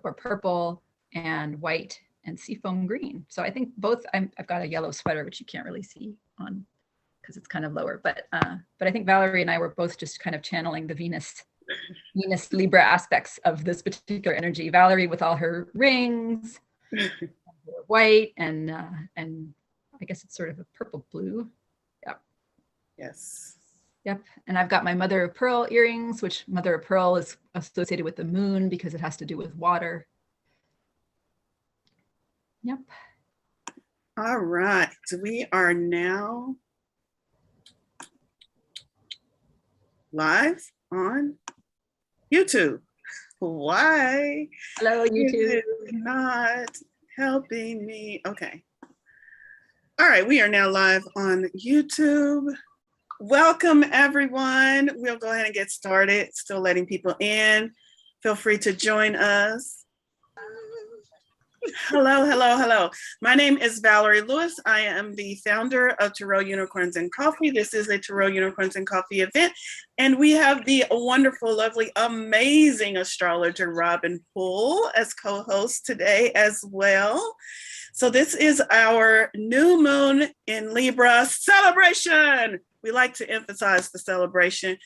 or purple and white and seafoam green. So I think both, I've got a yellow sweater, which you can't really see on because it's kind of lower, but I think Valorie and I were both just kind of channeling the Venus Libra aspects of this particular energy. Valorie with all her rings, white, and I guess it's sort of a purple blue. Yep. Yes. Yep. And I've got my mother of pearl earrings, which mother of pearl is associated with the moon because it has to do with water. Yep. All right. So we are now live on YouTube. Why? Hello, YouTube. It is not helping me. Okay. All right. We are now live on YouTube. Welcome, everyone. We'll go ahead and get started. Still letting people in. Feel free to join us. Hello, hello, hello. My name is Valorie Lewis. I am the founder of Tarot Unicorns and Coffee. This is a Tarot Unicorns and Coffee event. And we have the wonderful, lovely, amazing astrologer Robin Poole as co-host today as well. So this is our new moon in Libra celebration. We like to emphasize the celebration.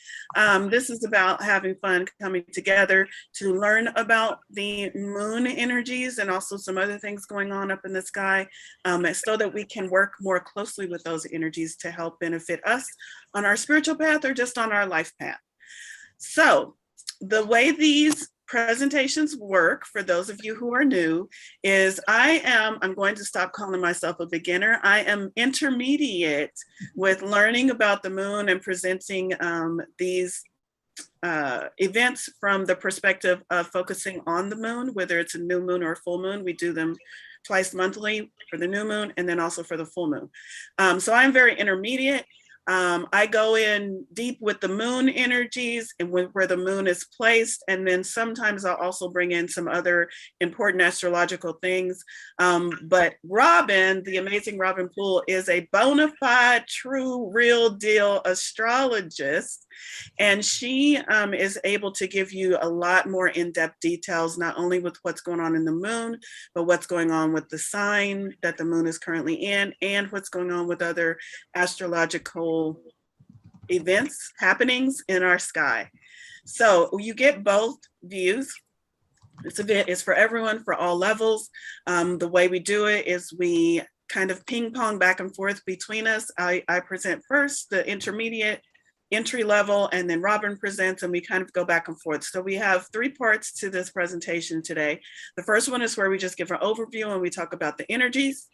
This is about having fun, coming together to learn about the moon energies and also some other things going on up in the sky, so that we can work more closely with those energies to help benefit us on our spiritual path or just on our life path. So the way these presentations work, for those of you who are new, is I'm going to stop calling myself a beginner. I am intermediate with learning about the moon and presenting these events from the perspective of focusing on the moon, whether it's a new moon or a full moon. We do them twice monthly for the new moon and then also for the full moon. So I'm very intermediate. I go in deep with the moon energies and where the moon is placed. And then sometimes I'll also bring in some other important astrological things. But Robin, the amazing Robin Poole, is a bona fide, true, real deal astrologist. And she is able to give you a lot more in-depth details, not only with what's going on in the moon, but what's going on with the sign that the moon is currently in and what's going on with other astrological events, happenings in our sky. So you get both views. This event is for everyone, for all levels. The way we do it is we kind of ping pong back and forth between us. I present first, the intermediate, entry level, and then Robin presents and we kind of go back and forth. So we have 3 parts to this presentation today. The first one is where we just give an overview and we talk about the energies.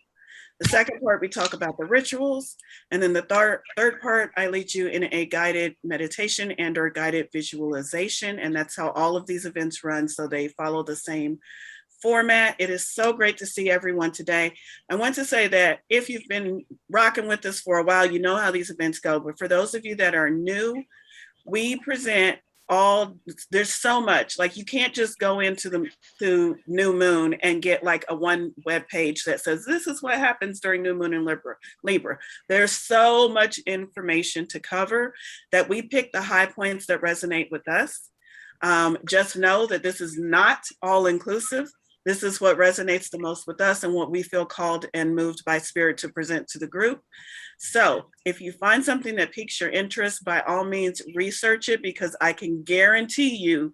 The second part, we talk about the rituals. And then the third part, I lead you in a guided meditation and or guided visualization. And that's how all of these events run. So they follow the same format. It is so great to see everyone today. I want to say that if you've been rocking with us for a while, you know how these events go. But for those of you that are new, we present there's so much. Like you can't just go into the new moon and get like a one web page that says this is what happens during new moon in Libra. There's so much information to cover that we pick the high points that resonate with us. Just know that this is not all inclusive. This is what resonates the most with us and what we feel called and moved by spirit to present to the group. So if you find something that piques your interest, by all means, research it, because I can guarantee you,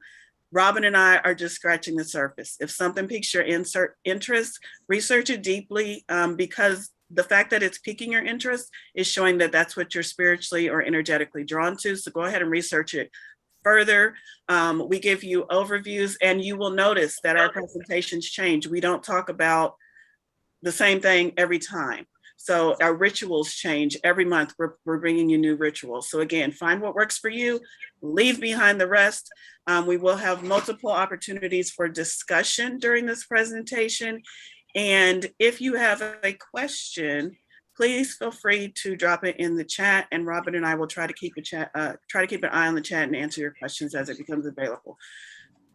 Robin and I are just scratching the surface. If something piques your interest, research it deeply, because the fact that it's piquing your interest is showing that that's what you're spiritually or energetically drawn to. So go ahead and research it further. We give you overviews and you will notice that our presentations change. We don't talk about the same thing every time. So our rituals change every month. We're bringing you new rituals. So again, find what works for you, leave behind the rest. We will have multiple opportunities for discussion during this presentation. And if you have a question, please feel free to drop it in the chat, and Robin and I will try to keep an eye on the chat and answer your questions as it becomes available.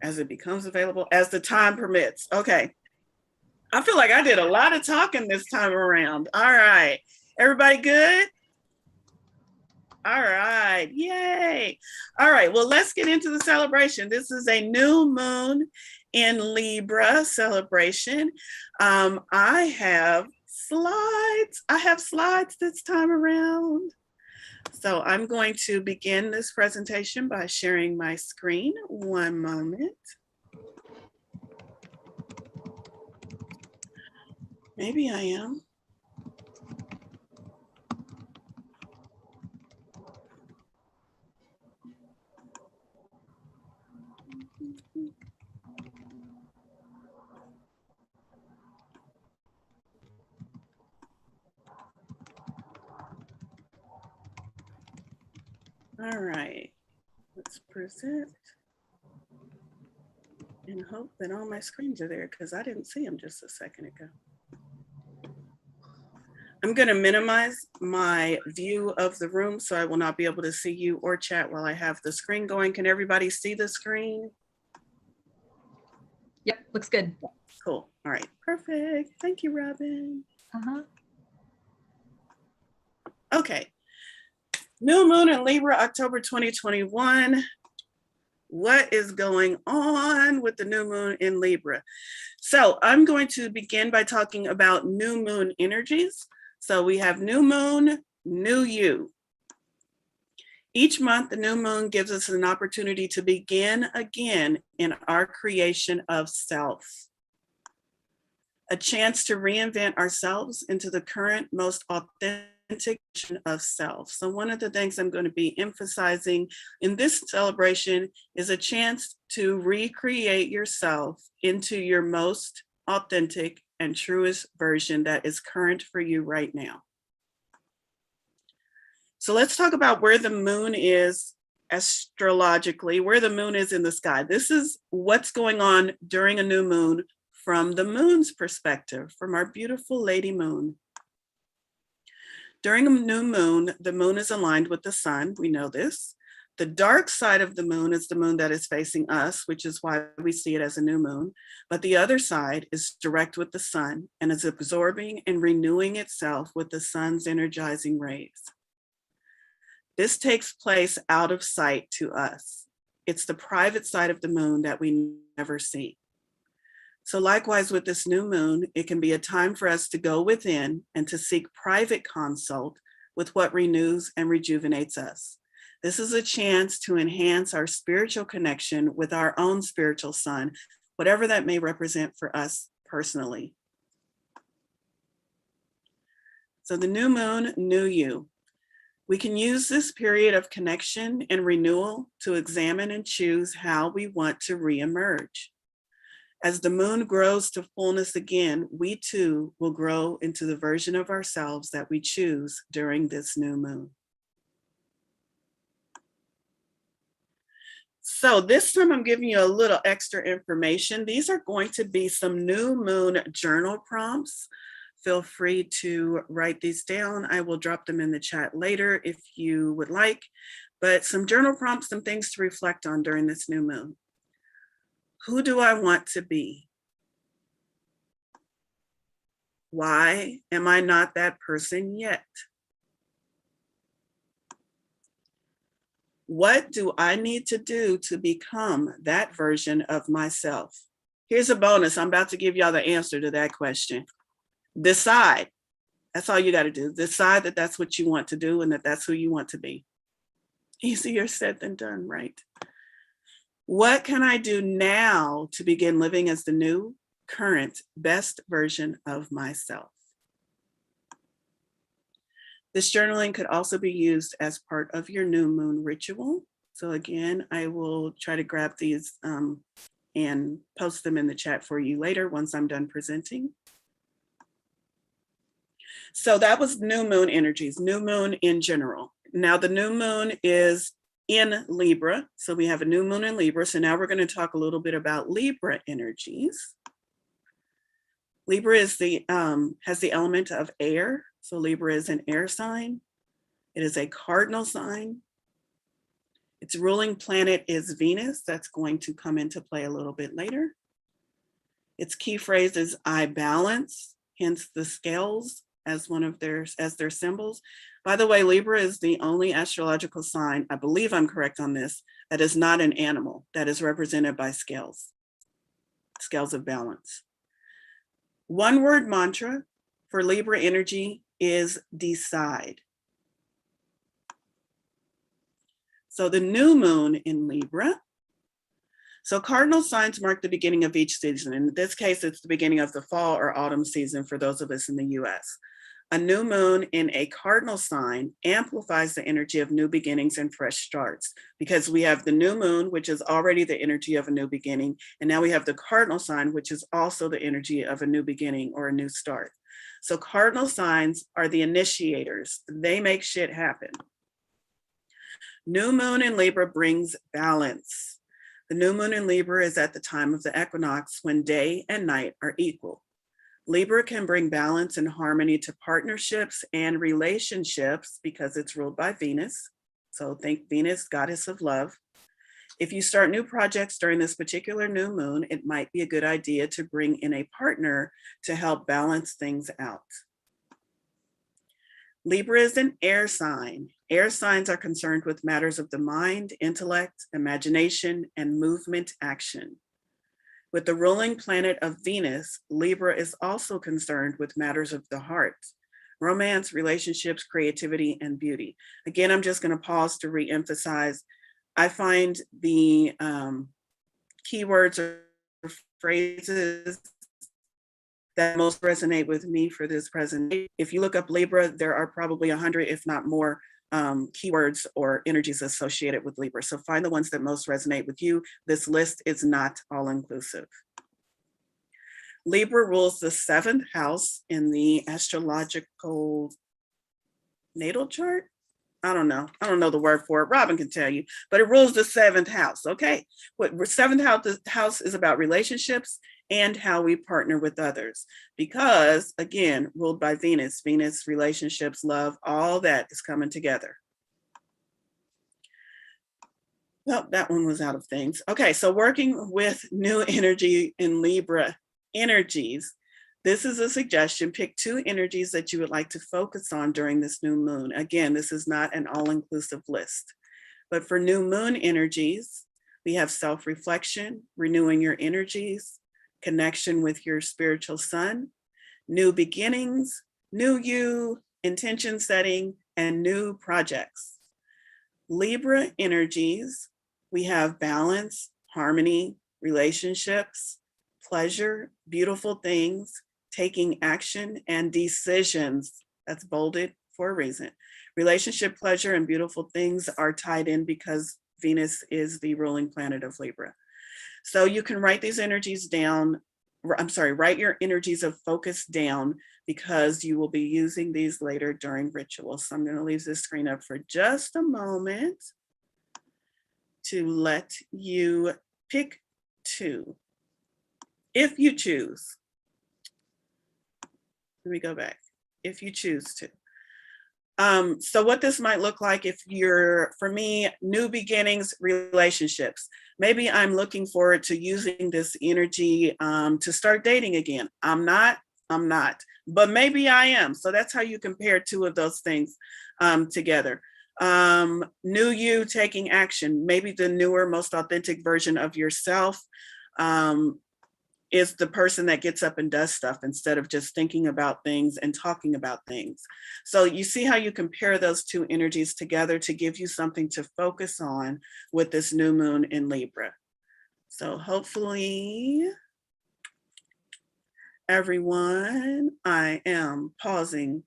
As the time permits. Okay. I feel like I did a lot of talking this time around. All right. Everybody good? All right. Yay. All right. Well, let's get into the celebration. This is a new moon in Libra celebration. I have slides. I have slides this time around. So I'm going to begin this presentation by sharing my screen. One moment. Maybe I am. All right, let's present and hope that all my screens are there because I didn't see them just a second ago. I'm going to minimize my view of the room so I will not be able to see you or chat while I have the screen going. Can everybody see the screen? Yep, looks good. Cool. All right, perfect. Thank you, Robin. Okay. New moon in Libra, October 2021. What is going on with the new moon in Libra? So I'm going to begin by talking about new moon energies. So we have new moon, new you. Each month, the new moon gives us an opportunity to begin again in our creation of self. A chance to reinvent ourselves into the current, most authentic version of self. So one of the things I'm going to be emphasizing in this celebration is a chance to recreate yourself into your most authentic and truest version that is current for you right now. So let's talk about where the moon is astrologically, where the moon is in the sky. This is what's going on during a new moon from the moon's perspective, from our beautiful lady moon. During a new moon, the moon is aligned with the sun. We know this. The dark side of the moon is the moon that is facing us, which is why we see it as a new moon. But the other side is direct with the sun and is absorbing and renewing itself with the sun's energizing rays. This takes place out of sight to us. It's the private side of the moon that we never see. So likewise with this new moon, it can be a time for us to go within and to seek private consult with what renews and rejuvenates us. This is a chance to enhance our spiritual connection with our own spiritual sun, whatever that may represent for us personally. So the new moon, new you. We can use this period of connection and renewal to examine and choose how we want to reemerge. As the moon grows to fullness again, we too will grow into the version of ourselves that we choose during this new moon. So this time I'm giving you a little extra information. These are going to be some new moon journal prompts. Feel free to write these down. I will drop them in the chat later if you would like, but some journal prompts, some things to reflect on during this new moon. Who do I want to be? Why am I not that person yet? What do I need to do to become that version of myself? Here's a bonus. I'm about to give y'all the answer to that question. Decide. That's all you got to do. Decide that that's what you want to do and that that's who you want to be. Easier said than done, right? What can I do now to begin living as the new, current, best version of myself? This journaling could also be used as part of your new moon ritual. So again, I will try to grab these and post them in the chat for you later once I'm done presenting. So that was new moon energies, new moon in general. Now the new moon is in Libra. So we have a new moon in Libra. So now we're going to talk a little bit about Libra energies. Libra is has the element of air. So Libra is an air sign. It is a cardinal sign. Its ruling planet is Venus. That's going to come into play a little bit later. Its key phrase is I balance, hence the scales as one of their symbols. By the way, Libra is the only astrological sign, I believe I'm correct on this, that is not an animal, that is represented by scales. scales of balance. One word mantra for Libra energy is decide. So the new moon in Libra. So cardinal signs mark the beginning of each season. In this case, it's the beginning of the fall or autumn season for those of us in the US. A new moon in a cardinal sign amplifies the energy of new beginnings and fresh starts, because we have the new moon, which is already the energy of a new beginning. And now we have the cardinal sign, which is also the energy of a new beginning or a new start. So cardinal signs are the initiators. They make shit happen. New moon in Libra brings balance. The new moon in Libra is at the time of the equinox when day and night are equal. Libra can bring balance and harmony to partnerships and relationships because it's ruled by Venus. So think Venus, goddess of love. If you start new projects during this particular new moon, it might be a good idea to bring in a partner to help balance things out. Libra is an air sign. Air signs are concerned with matters of the mind, intellect, imagination, and movement action. With the ruling planet of Venus, Libra is also concerned with matters of the heart, romance, relationships, creativity, and beauty. Again, I'm just going to pause to reemphasize. I find the keywords or phrases that most resonate with me for this presentation. If you look up Libra, there are probably 100, if not more, keywords or energies associated with Libra. So find the ones that most resonate with you. This list is not all inclusive. Libra rules the 7th house in the astrological natal chart. I don't know the word for it. Robin can tell you, but it rules the 7th house. Okay. What 7th house is about relationships and how we partner with others, because again, ruled by Venus, relationships, love, all that is coming together. Well, that one was out of things. Okay, so working with new energy in Libra energies, this is a suggestion. Pick 2 energies that you would like to focus on during this new moon. Again, this is not an all-inclusive list, but for new moon energies, we have self-reflection, renewing your energies, connection with your spiritual sun, new beginnings, new you, intention setting, and new projects. Libra energies, we have balance, harmony, relationships, pleasure, beautiful things, taking action, and decisions. That's bolded for a reason. Relationship, pleasure, and beautiful things are tied in because Venus is the ruling planet of Libra. So you can write these energies down. Write your energies of focus down, because you will be using these later during rituals. So I'm going to leave this screen up for just a moment to let you pick 2. If you choose. Let me go back. If you choose to. So what this might look like if you're, for me, new beginnings, relationships. Maybe I'm looking forward to using this energy to start dating again. I'm not, but maybe I am. So that's how you compare 2 of those things together. New you taking action, maybe the newer, most authentic version of yourself is the person that gets up and does stuff instead of just thinking about things and talking about things. So you see how you compare those 2 energies together to give you something to focus on with this new moon in Libra. So hopefully, everyone, I am pausing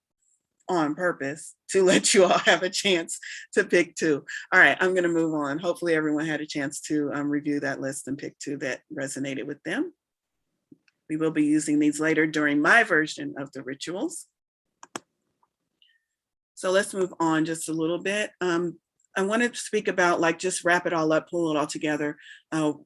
on purpose to let you all have a chance to pick 2. All right, I'm gonna move on. Hopefully everyone had a chance to review that list and pick 2 that resonated with them. We will be using these later during my version of the rituals. So let's move on just a little bit. I wanted to speak about, just wrap it all up, pull it all together.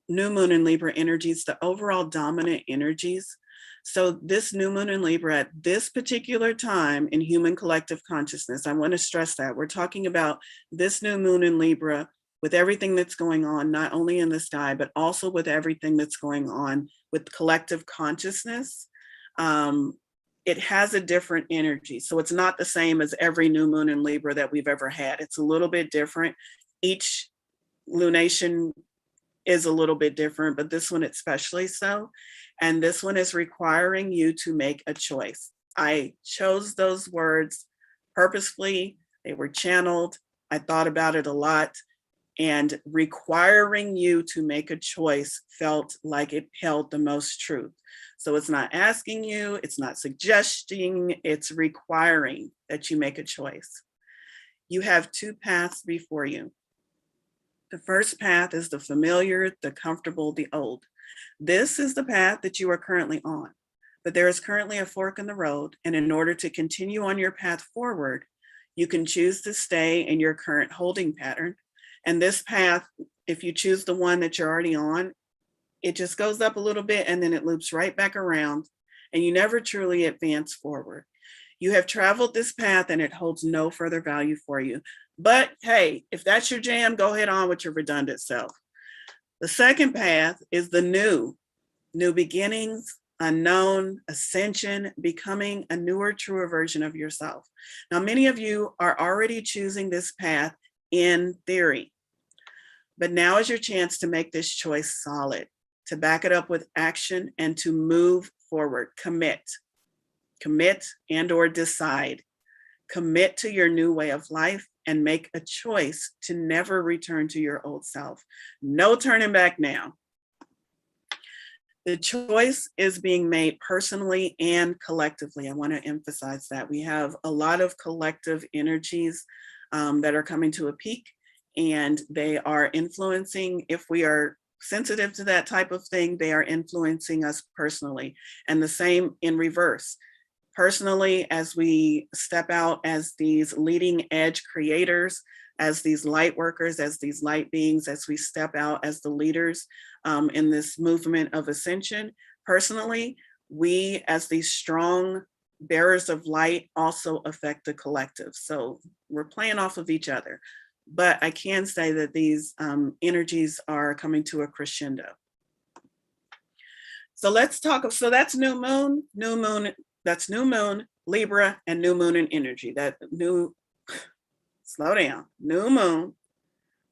New moon in Libra energies, the overall dominant energies. So this new moon in Libra at this particular time in human collective consciousness, I want to stress that we're talking about this new moon in Libra with everything that's going on, not only in the sky, but also with everything that's going on with collective consciousness. It has a different energy. So it's not the same as every new moon in Libra that we've ever had. It's a little bit different. Each lunation is a little bit different, but this one especially so. And this one is requiring you to make a choice. I chose those words purposefully. They were channeled. I thought about it a lot. And requiring you to make a choice felt like it held the most truth. So it's not asking you, it's not suggesting, it's requiring that you make a choice. You have two paths before you. The first path is the familiar, the comfortable, the old. This is the path that you are currently on, but there is currently a fork in the road. And in order to continue on your path forward, you can choose to stay in your current holding pattern. And this path, if you choose the one that you're already on, it just goes up a little bit and then it loops right back around, and you never truly advance forward. You have traveled this path and it holds no further value for you. But hey, if that's your jam, go ahead on with your redundant self. The second path is the new beginnings, unknown, ascension, becoming a newer, truer version of yourself. Now, many of you are already choosing this path in theory, but now is your chance to make this choice solid, to back it up with action and to move forward. Commit and or decide. Commit to your new way of life and make a choice to never return to your old self. No turning back now. The choice is being made personally and collectively. I want to emphasize that. We have a lot of collective energies that are coming to a peak, and they are influencing, if we are sensitive to that type of thing, they are influencing us personally. And the same in reverse. Personally, as we step out as these leading edge creators, as these light workers, as these light beings, as we step out as the leaders in this movement of ascension, personally, we as these strong bearers of light also affect the collective. So we're playing off of each other. But I can say that these energies are coming to a crescendo. So let's talk, so that's new moon, that's new moon, Libra, and new moon in energy. That new, slow down, new moon,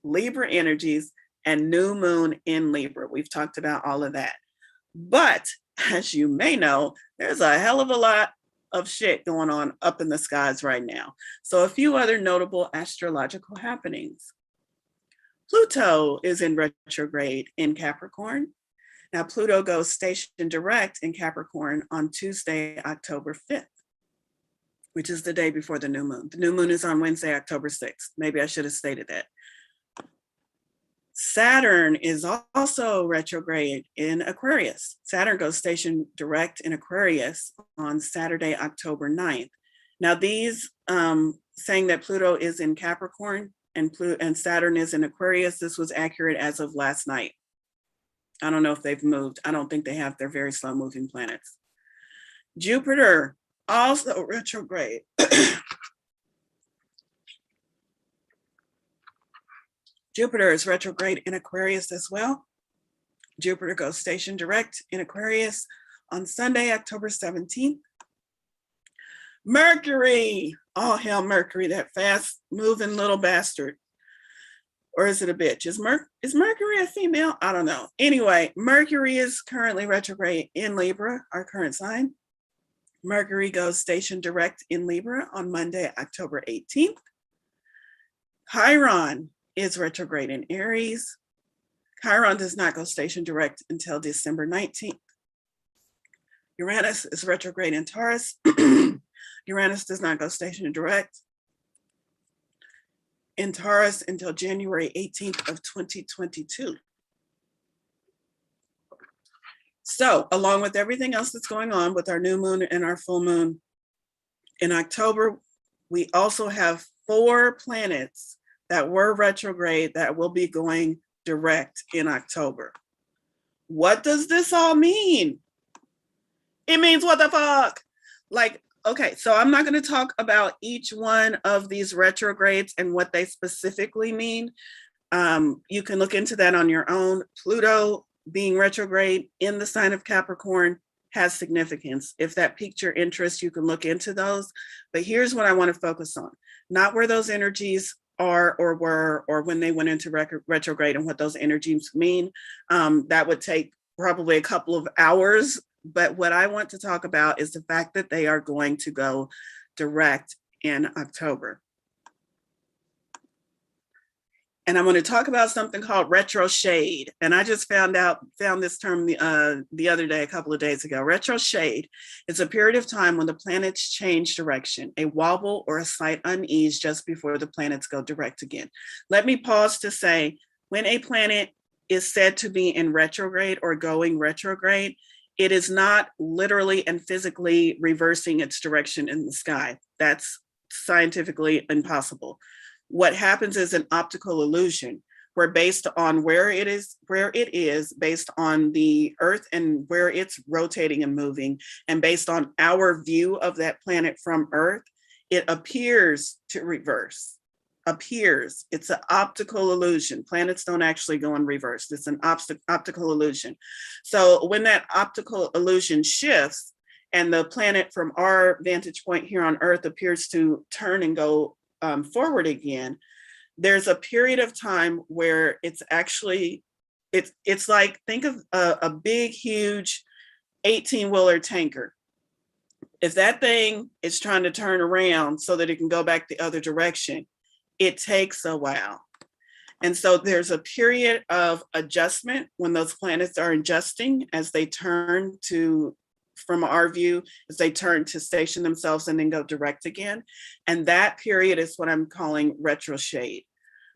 Libra energies, and new moon in Libra. We've talked about all of that. But as you may know, there's a hell of a lot of shit going on up in the skies right now. So a few other notable astrological happenings. Pluto is in retrograde in Capricorn. Now, Pluto goes station direct in Capricorn on Tuesday, October 5th, which is the day before the new moon. The new moon is on Wednesday, October 6th. Maybe I should have stated that. Saturn is also retrograde in Aquarius. Saturn goes station direct in Aquarius on Saturday, October 9th. Now, these saying that Pluto is in Capricorn and Saturn is in Aquarius, this was accurate as of last night. I don't know if they've moved. I don't think they have. They're very slow moving planets. Jupiter, also retrograde. Jupiter is retrograde in Aquarius as well. Jupiter goes station direct in Aquarius on Sunday, October 17th. Mercury, all hail Mercury, that fast moving little bastard. Or is it a bitch? Is Mercury a female? I don't know. Anyway, Mercury is currently retrograde in Libra, our current sign. Mercury goes station direct in Libra on Monday, October 18th. Chiron is retrograde in Aries. Chiron does not go station direct until December 19th. Uranus is retrograde in Taurus. Uranus does not go station direct in Taurus until January 18th of 2022. So along with everything else that's going on with our new moon and our full moon in October, we also have 4 planets that were retrograde that will be going direct in October. What does this all mean? It means what the fuck? Like, okay, so I'm not going to talk about each one of these retrogrades and what they specifically mean. You can look into that on your own. Pluto being retrograde in the sign of Capricorn has significance. If that piqued your interest, you can look into those. But here's what I want to focus on. Not where those energies are or were, or when they went into retrograde and what those energies mean. That would take probably a couple of hours. But what I want to talk about is the fact that they are going to go direct in October. And I'm going to talk about something called retro shade. And I just found this term the other day, a couple of days ago. Retro shade is a period of time when the planets change direction, a wobble or a slight unease just before the planets go direct again. Let me pause to say, when a planet is said to be in retrograde or going retrograde, it is not literally and physically reversing its direction in the sky. That's scientifically impossible. What happens is an optical illusion, where based on where it is based on the Earth and where it's rotating and moving, and based on our view of that planet from Earth, it appears to reverse. It's an optical illusion. Planets don't actually go in reverse. It's an optical illusion. So when that optical illusion shifts and the planet from our vantage point here on Earth appears to turn and go forward again, there's a period of time where it's actually, it's like, think of a big, huge 18-wheeler tanker. If that thing is trying to turn around so that it can go back the other direction, it takes a while. And so there's a period of adjustment when those planets are adjusting as they turn to, from our view, as they turn to station themselves and then go direct again. And that period is what I'm calling retro shade,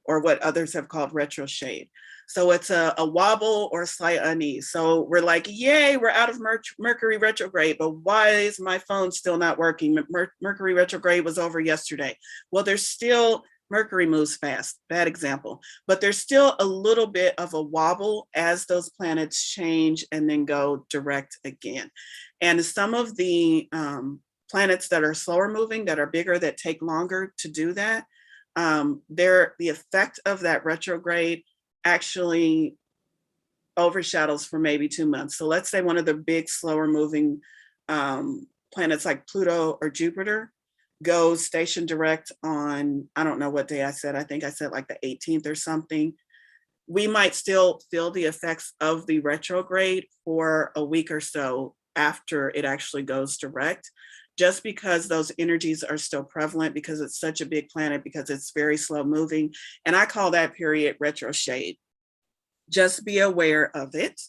or what others have called retro shade. So it's a wobble or slight unease. So we're like, yay, we're out of Mercury retrograde, but why is my phone still not working? Mercury retrograde was over yesterday. Well, there's still, Mercury moves fast, bad example, but there's still a little bit of a wobble as those planets change and then go direct again. And some of the planets that are slower moving, that are bigger, that take longer to do that, the effect of that retrograde actually overshadows for maybe 2 months. So let's say one of the big slower moving planets like Pluto or Jupiter goes station direct on, I don't know what day I said, I think I said like the 18th or something. We might still feel the effects of the retrograde for a week or so after it actually goes direct, just because those energies are still prevalent, because it's such a big planet, because it's very slow moving. And I call that period retro shade. Just be aware of it.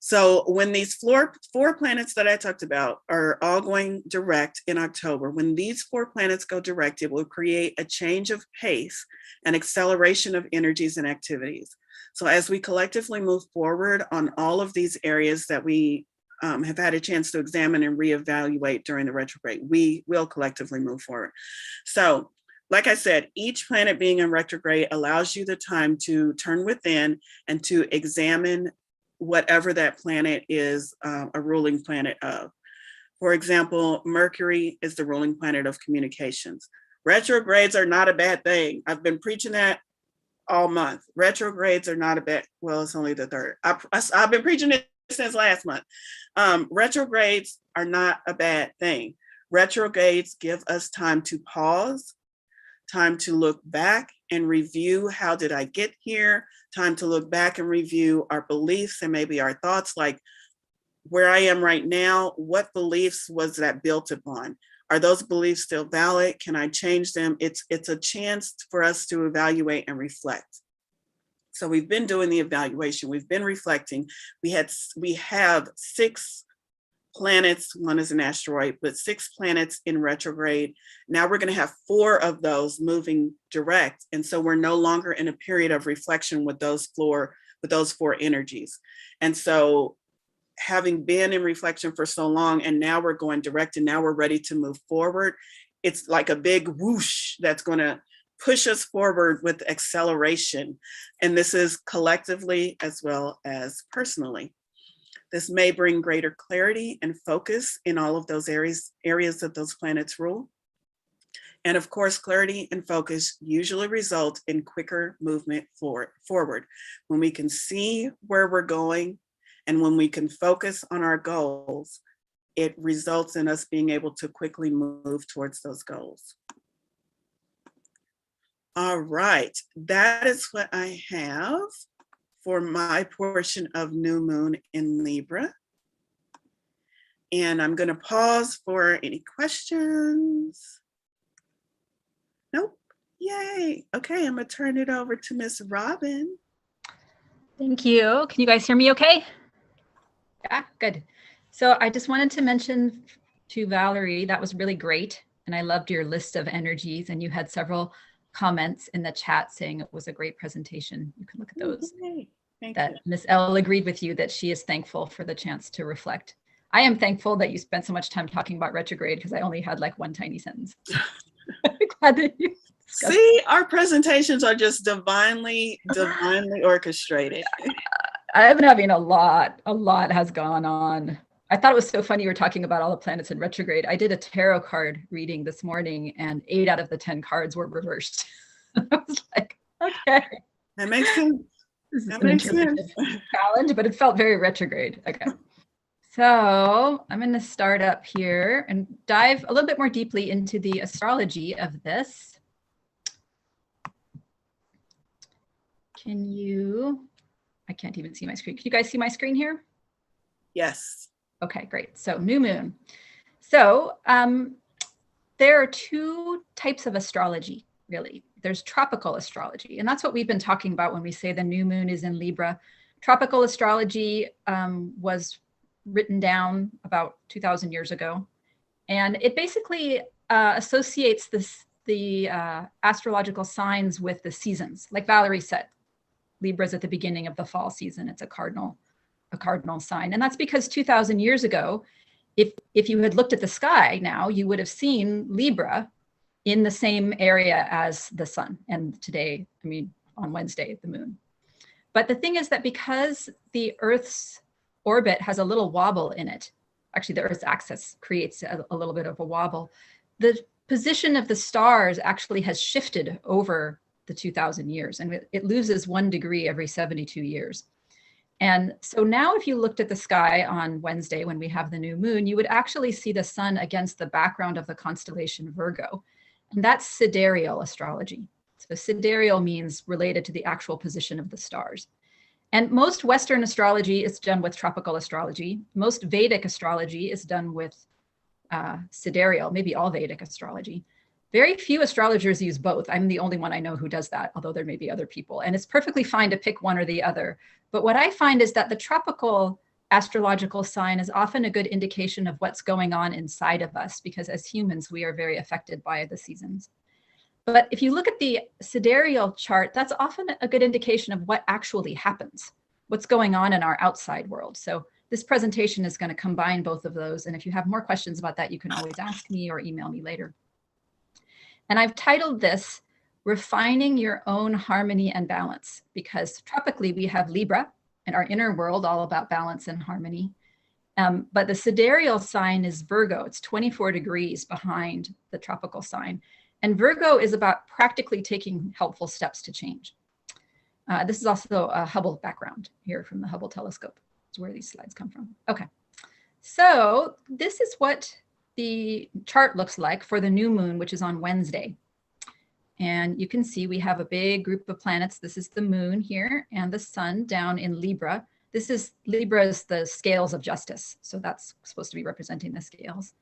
So when these four planets that I talked about are all going direct in October, when these 4 planets go direct, it will create a change of pace, an acceleration of energies and activities. So as we collectively move forward on all of these areas that we have had a chance to examine and reevaluate during the retrograde, we will collectively move forward. So like I said, each planet being in retrograde allows you the time to turn within and to examine whatever that planet is a ruling planet of. For example, Mercury is the ruling planet of communications. Retrogrades are not a bad thing. I've been preaching that all month. Retrogrades are not a bad, well, it's only the 3rd. I've been preaching it since last month. Retrogrades are not a bad thing. Retrogrades give us time to pause, time to look back and review, how did I get here? Time to look back and review our beliefs and maybe our thoughts, like where I am right now, what beliefs was that built upon? Are those beliefs still valid? Can I change them? It's a chance for us to evaluate and reflect. So we've been doing the evaluation, we've been reflecting. We have 6 planets, one is an asteroid, but 6 planets in retrograde. Now we're going to have 4 of those moving direct. And so we're no longer in a period of reflection with those 4 energies. And so having been in reflection for so long, and now we're going direct, and now we're ready to move forward, it's like a big whoosh that's going to push us forward with acceleration. And this is collectively as well as personally. This may bring greater clarity and focus in all of those areas that those planets rule. And of course, clarity and focus usually result in quicker movement forward. When we can see where we're going and when we can focus on our goals, it results in us being able to quickly move towards those goals. All right, that is what I have for my portion of new moon in Libra. And I'm going to pause for any questions. Nope. Yay. Okay, I'm going to turn it over to Miss Robin. Thank you. Can you guys hear me okay? Yeah, good. So I just wanted to mention to Valorie, that was really great. And I loved your list of energies, and you had several comments in the chat saying it was a great presentation. You can look at those. Thank that you. Miss L agreed with you that she is thankful for the chance to reflect. I am thankful that you spent so much time talking about retrograde because I only had like one tiny sentence. Glad that you See, our presentations are just divinely orchestrated. I've been having a lot has gone on. I thought it was so funny you were talking about all the planets in retrograde. I did a tarot card reading this morning and 8 out of the 10 cards were reversed. I was like, okay. That makes sense. This is an interpretive challenge, but it felt very retrograde. Okay. So I'm going to start up here and dive a little bit more deeply into the astrology of this. I can't even see my screen. Can you guys see my screen here? Yes. Okay, great. So new moon. So there are two types of astrology, really. There's tropical astrology, and that's what we've been talking about when we say the new moon is in Libra. Tropical astrology was written down about 2,000 years ago, and it basically associates the astrological signs with the seasons. Like Valorie said, Libra's at the beginning of the fall season. It's a cardinal sign. And that's because 2,000 years ago, if you had looked at the sky now, you would have seen Libra in the same area as the sun. And today, I mean, on Wednesday, the moon. But the thing is that because the Earth's orbit has a little wobble in it, actually the Earth's axis creates a little bit of a wobble, the position of the stars actually has shifted over the 2,000 years, and it loses 1 degree every 72 years. And so now if you looked at the sky on Wednesday when we have the new moon, you would actually see the sun against the background of the constellation Virgo. And that's sidereal astrology. So sidereal means related to the actual position of the stars. And most Western astrology is done with tropical astrology. Most Vedic astrology is done with sidereal, maybe all Vedic astrology. Very few astrologers use both. I'm the only one I know who does that, although there may be other people. And it's perfectly fine to pick one or the other. But what I find is that the tropical astrological sign is often a good indication of what's going on inside of us, because as humans, we are very affected by the seasons. But if you look at the sidereal chart, that's often a good indication of what actually happens, what's going on in our outside world. So this presentation is going to combine both of those. And if you have more questions about that, you can always ask me or email me later. And I've titled this Refining Your Own Harmony and Balance, because tropically we have Libra and our inner world all about balance and harmony. But the sidereal sign is Virgo. It's 24 degrees behind the tropical sign. And Virgo is about practically taking helpful steps to change. This is also a Hubble background here from the Hubble telescope. That's where these slides come from. Okay, so this is what the chart looks like for the new moon, which is on Wednesday. And you can see we have a big group of planets. This is the moon here and the sun down in Libra. Libra is the scales of justice. So that's supposed to be representing the scales.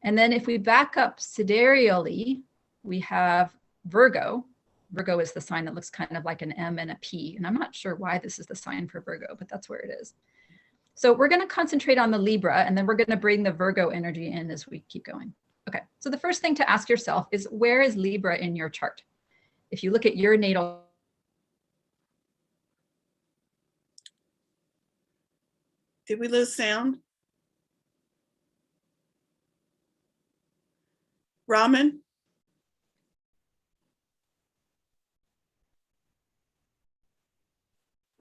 And then if we back up sidereally, we have Virgo. Virgo is the sign that looks kind of like an M and a P. And I'm not sure why this is the sign for Virgo, but that's where it is. So we're going to concentrate on the Libra, and then we're going to bring the Virgo energy in as we keep going. Okay, so the first thing to ask yourself is, where is Libra in your chart? If you look at your natal... Did we lose sound? Raman?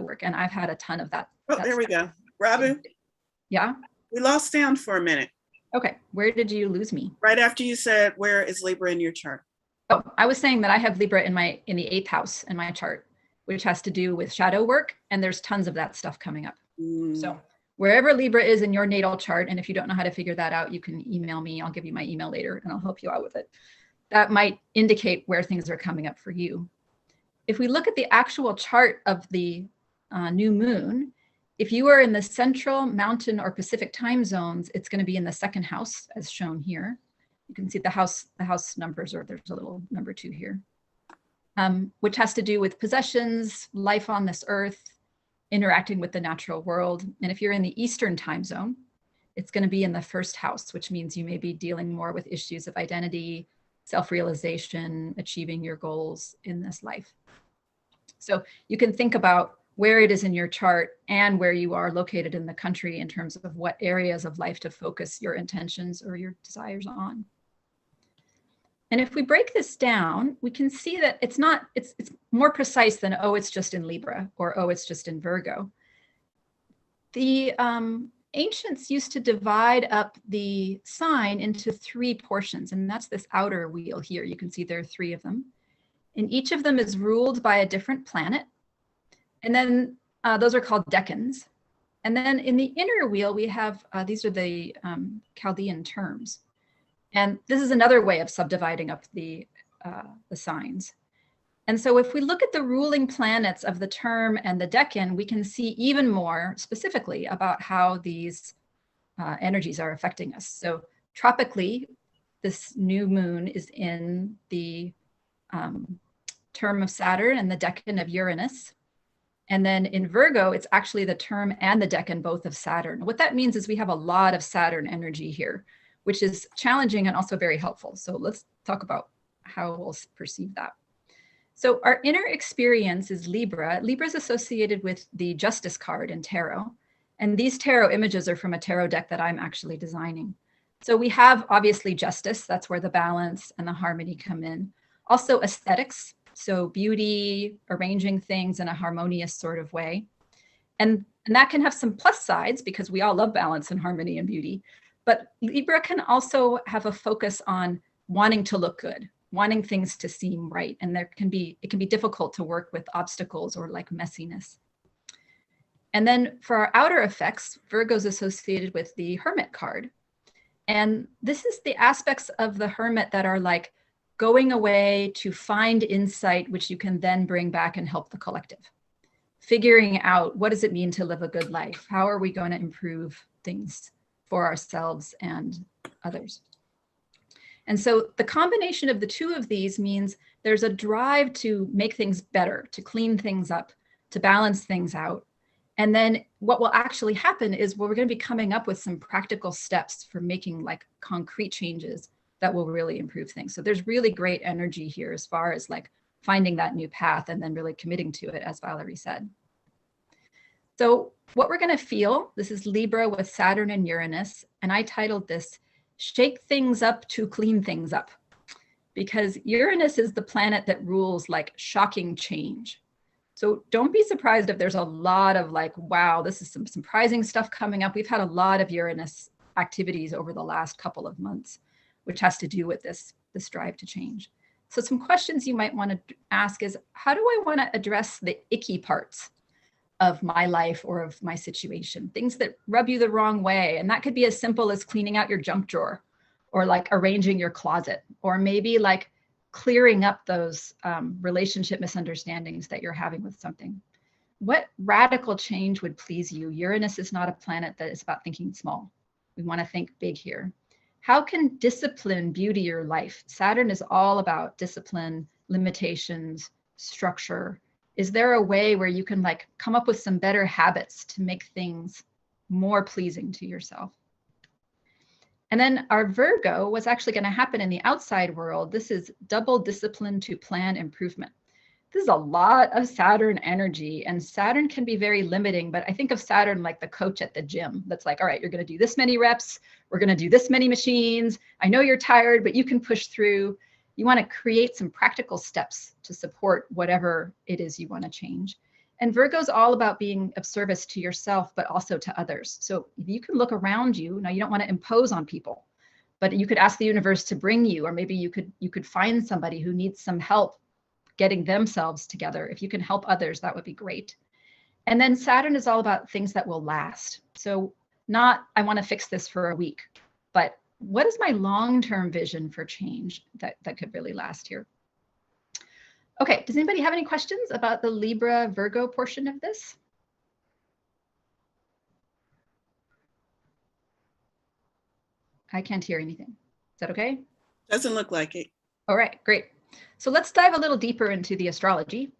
work, and I've had a ton of that. Oh, there we go. Robin? Yeah? We lost sound for a minute. Okay, where did you lose me? Right after you said, where is Libra in your chart? Oh, I was saying that I have Libra in the 8th house in my chart, which has to do with shadow work, and there's tons of that stuff coming up. So wherever Libra is in your natal chart, and if you don't know how to figure that out, you can email me. I'll give you my email later, and I'll help you out with it. that might indicate where things are coming up for you. If we look at the actual chart of the new moon, if you are in the central, mountain, or Pacific time zones, it's going to be in the second house, as shown here. You can see the house numbers, or there's a little number 2 here, which has to do with possessions, life on this earth, interacting with the natural world. And if you're in the Eastern time zone, it's going to be in the first house, which means you may be dealing more with issues of identity, self-realization, achieving your goals in this life. So you can think about where it is in your chart and where you are located in the country in terms of what areas of life to focus your intentions or your desires on. And if we break this down, we can see that it's more precise than, oh, it's just in Libra, or, oh, it's just in Virgo. The ancients used to divide up the sign into 3 portions, and that's this outer wheel here. You can see there are 3 of them. And each of them is ruled by a different planet. And then those are called decans. And then in the inner wheel, we have, these are the Chaldean terms. And this is another way of subdividing up the signs. And so if we look at the ruling planets of the term and the decan, we can see even more specifically about how these energies are affecting us. So tropically, this new moon is in the term of Saturn and the decan of Uranus. And then in Virgo, it's actually the term and the decan both of Saturn. What that means is we have a lot of Saturn energy here, which is challenging and also very helpful. So let's talk about how we'll perceive that. So our inner experience is Libra. Libra is associated with the Justice card in tarot. And these tarot images are from a tarot deck that I'm actually designing. So we have obviously justice, that's where the balance and the harmony come in. Also aesthetics, so beauty, arranging things in a harmonious sort of way. And that can have some plus sides because we all love balance and harmony and beauty. But Libra can also have a focus on wanting to look good, wanting things to seem right. And it can be difficult to work with obstacles or like messiness. And then for our outer effects, Virgo's associated with the Hermit card. And this is the aspects of the Hermit that are like going away to find insight, which you can then bring back and help the collective. Figuring out what does it mean to live a good life? How are we going to improve things for ourselves and others? And so the combination of the 2 of these means there's a drive to make things better, to clean things up, to balance things out. And then what will actually happen is we're going to be coming up with some practical steps for making like concrete changes that will really improve things. So there's really great energy here as far as like finding that new path and then really committing to it, as Valorie said. So what we're going to feel, this is Libra with Saturn and Uranus, and I titled this Shake Things Up to Clean Things Up, because Uranus is the planet that rules like shocking change. So don't be surprised if there's a lot of like, wow, this is some surprising stuff coming up. We've had a lot of Uranus activities over the last couple of months, which has to do with this drive to change. So some questions you might want to ask is, how do I want to address the icky parts of my life or of my situation, things that rub you the wrong way? And that could be as simple as cleaning out your junk drawer, or like arranging your closet, or maybe like clearing up those relationship misunderstandings that you're having with something. What radical change would please you? Uranus is not a planet that is about thinking small. We want to think big here. How can discipline beauty your life? Saturn is all about discipline, limitations, structure. Is there a way where you can like come up with some better habits to make things more pleasing to yourself? And then our Virgo, what's actually going to happen in the outside world, this is double discipline to plan improvement. This is a lot of Saturn energy, and Saturn can be very limiting, but I think of Saturn like the coach at the gym that's like, all right, you're going to do this many reps. We're going to do this many machines. I know you're tired, but you can push through. You want to create some practical steps to support whatever it is you want to change. And Virgo's all about being of service to yourself, but also to others. So if you can look around you, now you don't want to impose on people, but you could ask the universe to bring you, or maybe you could find somebody who needs some help getting themselves together. If you can help others, that would be great. And then Saturn is all about things that will last. So not, I want to fix this for a week, but what is my long-term vision for change that could really last here? Okay, does anybody have any questions about the Libra Virgo portion of this? I can't hear anything. Is that okay? Doesn't look like it. All right, great. So let's dive a little deeper into the astrology.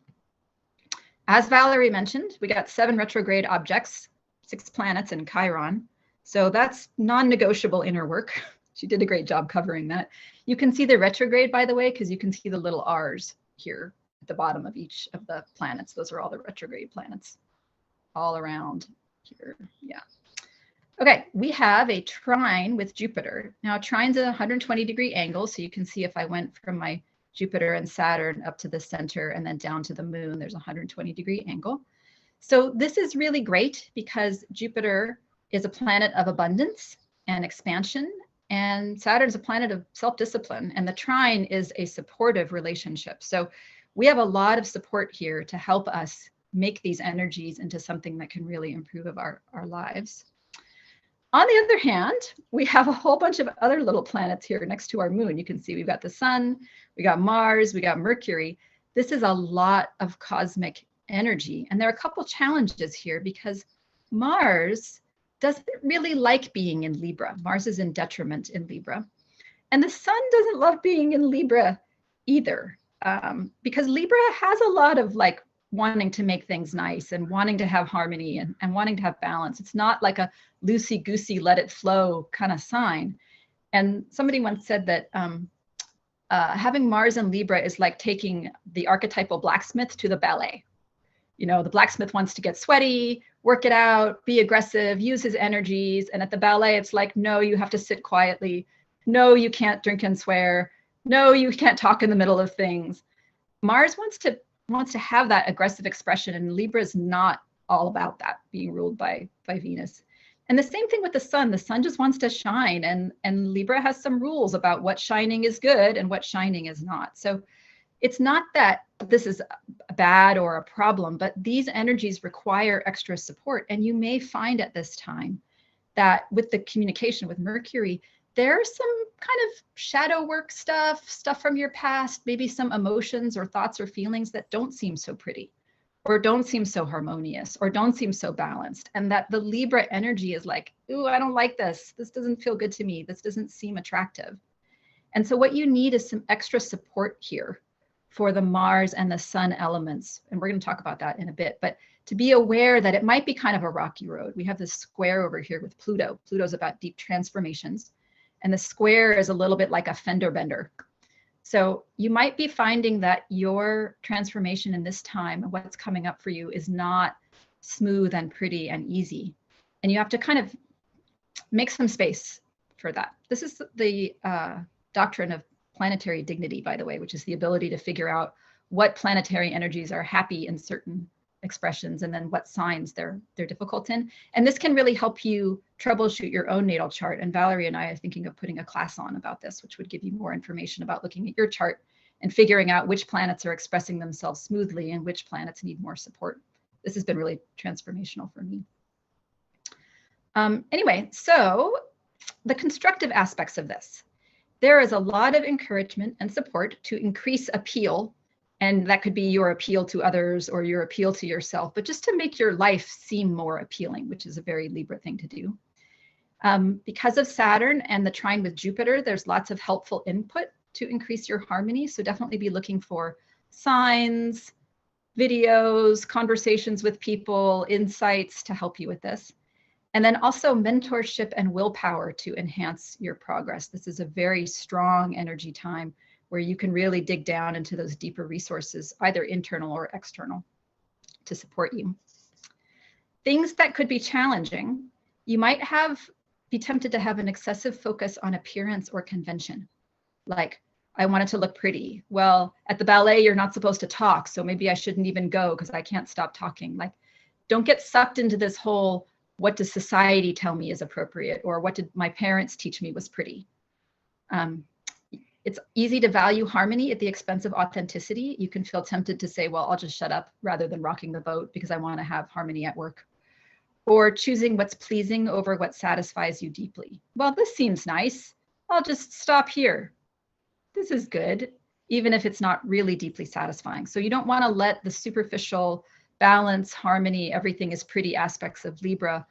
As Valorie mentioned, we got 7 retrograde objects, 6 planets in Chiron. So that's non-negotiable inner work. She did a great job covering that. You can see the retrograde, by the way, because you can see the little R's here at the bottom of each of the planets. Those are all the retrograde planets all around here. Yeah. Okay, we have a trine with Jupiter. Now, trine's at a 120-degree angle, so you can see if I went from my Jupiter and Saturn up to the center and then down to the moon, there's a 120-degree angle. So this is really great because Jupiter is a planet of abundance and expansion, and Saturn is a planet of self-discipline, and the trine is a supportive relationship. So we have a lot of support here to help us make these energies into something that can really improve our lives. On the other hand, we have a whole bunch of other little planets here next to our moon. You can see we've got the sun, we got Mars, we got Mercury. This is a lot of cosmic energy. And there are a couple challenges here because Mars doesn't really like being in Libra. Mars is in detriment in Libra. And the sun doesn't love being in Libra either, because Libra has a lot of like wanting to make things nice and wanting to have harmony and wanting to have balance. It's not like a loosey-goosey, let it flow kind of sign. And somebody once said that having Mars in Libra is like taking the archetypal blacksmith to the ballet. You know, the blacksmith wants to get sweaty, work it out, be aggressive, use his energies. And at the ballet, it's like, no, you have to sit quietly. No, you can't drink and swear. No, you can't talk in the middle of things. Mars wants to have that aggressive expression, and Libra is not all about that, being ruled by Venus. And the same thing with the sun. The sun just wants to shine, and Libra has some rules about what shining is good and what shining is not. So it's not that this is bad or a problem, but these energies require extra support. And you may find at this time that with the communication with Mercury, there's some kind of shadow work stuff from your past, maybe some emotions or thoughts or feelings that don't seem so pretty, or don't seem so harmonious, or don't seem so balanced. And that the Libra energy is like, ooh, I don't like this. This doesn't feel good to me. This doesn't seem attractive. And so what you need is some extra support here for the Mars and the sun elements. And we're going to talk about that in a bit, but to be aware that it might be kind of a rocky road. We have this square over here with Pluto. Pluto's about deep transformations. And the square is a little bit like a fender bender. So you might be finding that your transformation in this time and what's coming up for you is not smooth and pretty and easy. And you have to kind of make some space for that. This is the doctrine of planetary dignity, by the way, which is the ability to figure out what planetary energies are happy in certain expressions and then what signs they're difficult in. And this can really help you troubleshoot your own natal chart. And Valorie and I are thinking of putting a class on about this, which would give you more information about looking at your chart and figuring out which planets are expressing themselves smoothly and which planets need more support. This has been really transformational for me. Anyway, so the constructive aspects of this. There is a lot of encouragement and support to increase appeal. And that could be your appeal to others or your appeal to yourself, but just to make your life seem more appealing, which is a very Libra thing to do. Because of Saturn and the trine with Jupiter, there's lots of helpful input to increase your harmony. So definitely be looking for signs, videos, conversations with people, insights to help you with this. And then also mentorship and willpower to enhance your progress. This is a very strong energy time where you can really dig down into those deeper resources, either internal or external, to support you. Things that could be challenging, you might be tempted to have an excessive focus on appearance or convention. Like, I want it to look pretty. Well, at the ballet, you're not supposed to talk, so maybe I shouldn't even go because I can't stop talking. Like, don't get sucked into this whole, what does society tell me is appropriate, or what did my parents teach me was pretty? It's easy to value harmony at the expense of authenticity. You can feel tempted to say, well, I'll just shut up rather than rocking the boat because I want to have harmony at work. Or choosing what's pleasing over what satisfies you deeply. Well, this seems nice. I'll just stop here. This is good, even if it's not really deeply satisfying. So you don't want to let the superficial balance, harmony, everything is pretty aspects of Libra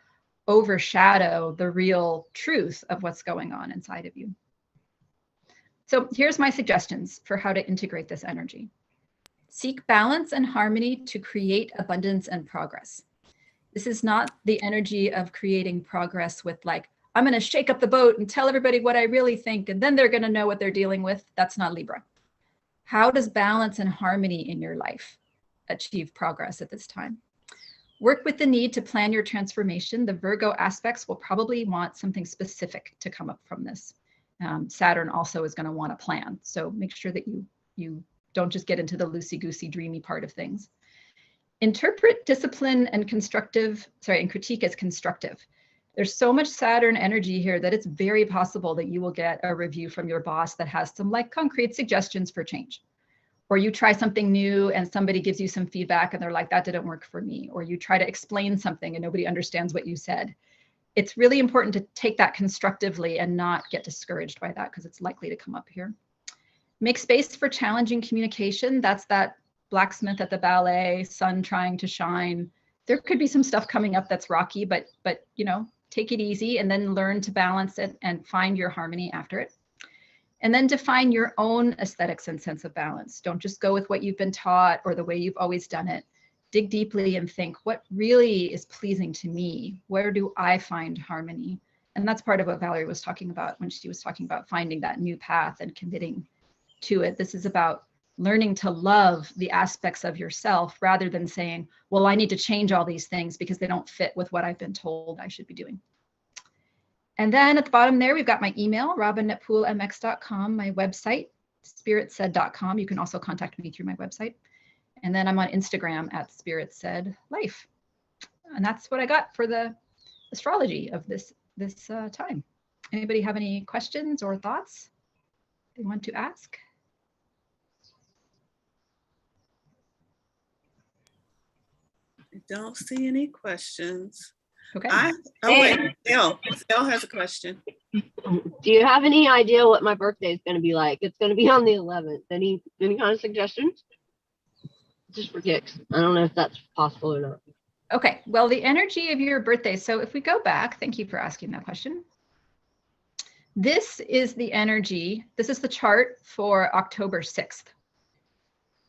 overshadow the real truth of what's going on inside of you. So here's my suggestions for how to integrate this energy. Seek balance and harmony to create abundance and progress. This is not the energy of creating progress with like, I'm going to shake up the boat and tell everybody what I really think, and then they're going to know what they're dealing with. That's not Libra. How does balance and harmony in your life achieve progress at this time? Work with the need to plan your transformation. The Virgo aspects will probably want something specific to come up from this. Saturn also is going to want a plan. So make sure that you don't just get into the loosey-goosey, dreamy part of things. Interpret discipline and critique as constructive. There's so much Saturn energy here that it's very possible that you will get a review from your boss that has some like concrete suggestions for change. Or you try something new and somebody gives you some feedback and they're like, that didn't work for me. Or you try to explain something and nobody understands what you said. It's really important to take that constructively and not get discouraged by that because it's likely to come up here. Make space for challenging communication. That's that blacksmith at the ballet, sun trying to shine. There could be some stuff coming up that's rocky, but you know, take it easy and then learn to balance it and find your harmony after it. And then define your own aesthetics and sense of balance. Don't just go with what you've been taught or the way you've always done it. Dig deeply and think, what really is pleasing to me? Where do I find harmony? And that's part of what Valorie was talking about when she was talking about finding that new path and committing to it. This is about learning to love the aspects of yourself rather than saying, well, I need to change all these things because they don't fit with what I've been told I should be doing. And then at the bottom there, we've got my email, robin@poolmx.com, my website, spiritsaid.com. You can also contact me through my website. And then I'm on Instagram at spiritsaidlife. And that's what I got for the astrology of this time. Anybody have any questions or thoughts they want to ask? I don't see any questions. Okay. Wait, Stell has a question. Do you have any idea what my birthday is going to be like? It's going to be on the 11th. Any kind of suggestions? Just for kicks. I don't know if that's possible or not. Okay. Well, the energy of your birthday. So if we go back, thank you for asking that question. This is the energy. This is the chart for October 6th.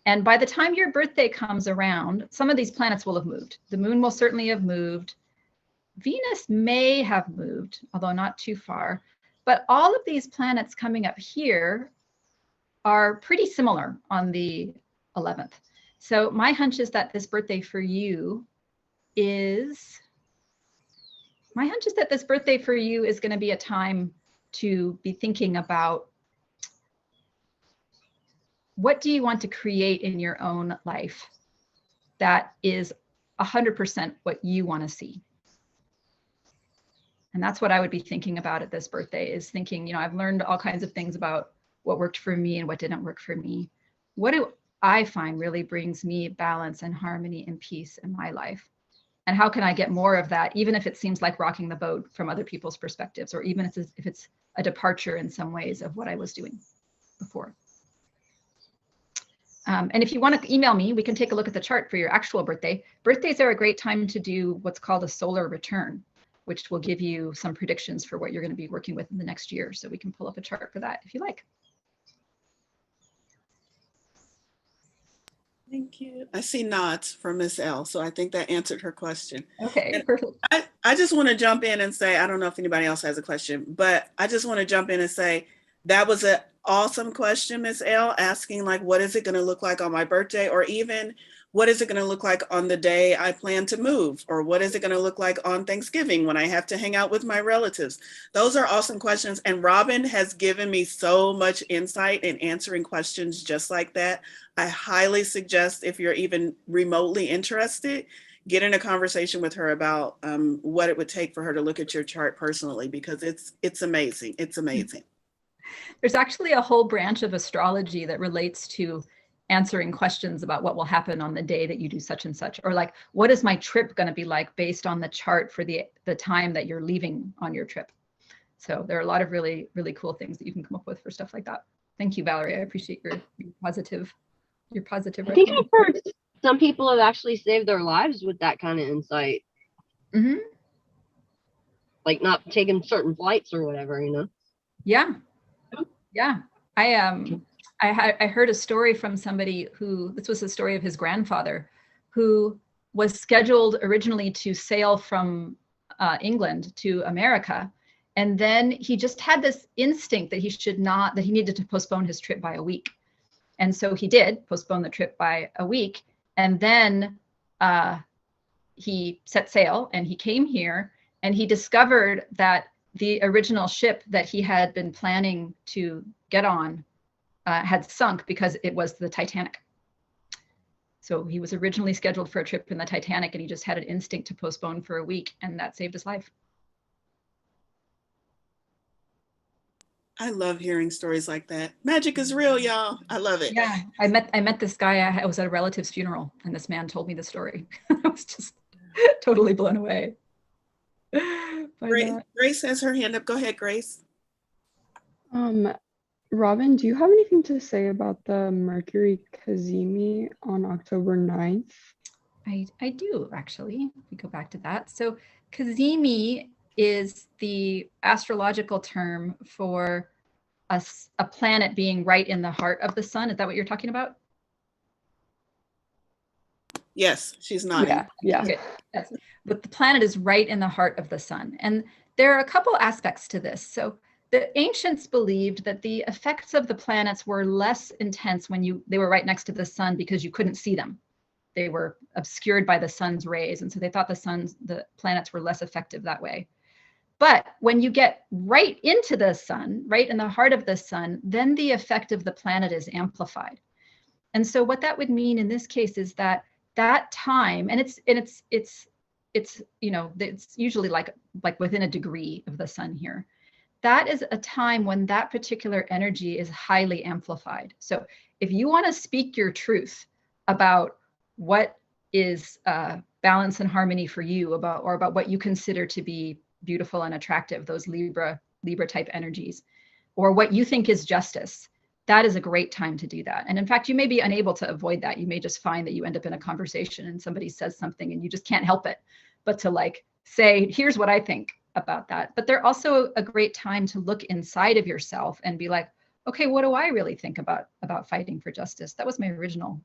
And by the time your birthday comes around, some of these planets will have moved. The moon will certainly have moved. Venus may have moved, although not too far. But all of these planets coming up here are pretty similar on the 11th. So my hunch is that this birthday for you is going to be a time to be thinking about what do you want to create in your own life that is 100% what you want to see. And that's what I would be thinking about at this birthday, is thinking, you know, I've learned all kinds of things about what worked for me and what didn't work for me. What do I find really brings me balance and harmony and peace in my life? And how can I get more of that, even if it seems like rocking the boat from other people's perspectives, or even if it's a departure in some ways of what I was doing before. And if you want to email me, we can take a look at the chart for your actual birthday. Birthdays are a great time to do what's called a solar return, which will give you some predictions for what you're going to be working with in the next year. So we can pull up a chart for that if you like. Thank you. I see nods from Miss L, so I think that answered her question. Okay, And perfect. I just want to jump in and say, I don't know if anybody else has a question, but I just want to jump in and say that was an awesome question, Miss L, asking like, what is it going to look like on my birthday? Or even what is it going to look like on the day I plan to move? Or what is it going to look like on Thanksgiving when I have to hang out with my relatives? Those are awesome questions. And Robin has given me so much insight in answering questions just like that. I highly suggest, if you're even remotely interested, get in a conversation with her about what it would take for her to look at your chart personally, because it's amazing. It's amazing. There's actually a whole branch of astrology that relates to answering questions about what will happen on the day that you do such and such, or like, what is my trip going to be like based on the chart for the time that you're leaving on your trip? So there are a lot of really, really cool things that you can come up with for stuff like that. Thank you, Valerie. I appreciate your positive I think I've recommendation. heard some people have actually saved their lives with that kind of insight. Mm-hmm. Like not taking certain flights or whatever, you know? Yeah. Yeah. I heard a story from somebody who, this was the story of his grandfather, who was scheduled originally to sail from England to America. And then he just had this instinct that that he needed to postpone his trip by a week. And so he did postpone the trip by a week. And then he set sail and he came here and he discovered that the original ship that he had been planning to get on had sunk because it was the Titanic. So he was originally scheduled for a trip in the Titanic and he just had an instinct to postpone for a week, and that saved his life. I love hearing stories like that. Magic is real, y'all. I love it. Yeah, I met this guy. I was at a relative's funeral and this man told me the story. I was just totally blown away. Grace has her hand up. Go ahead, Grace. Robin, do you have anything to say about the Mercury Cazimi on October 9th? I do, actually. We go back to that. So Cazimi is the astrological term for a planet being right in the heart of the sun. Is that what you're talking about? Yes, she's nodding. Yeah. Okay. Yes. But the planet is right in the heart of the sun. And there are a couple aspects to this. So the ancients believed that the effects of the planets were less intense when they were right next to the sun because you couldn't see them. They were obscured by the sun's rays. And so they thought the planets were less effective that way. But when you get right into the sun, right in the heart of the sun, then the effect of the planet is amplified. And so what that would mean in this case is that time, and it's usually like within a degree of the sun here. That is a time when that particular energy is highly amplified. So if you want to speak your truth about what is balance and harmony for you, about what you consider to be beautiful and attractive, those Libra type energies, or what you think is justice, that is a great time to do that. And in fact, you may be unable to avoid that. You may just find that you end up in a conversation and somebody says something and you just can't help it but to say, here's what I think about that. But they're also a great time to look inside of yourself and be like, okay, what do I really think about fighting for justice? That was my original,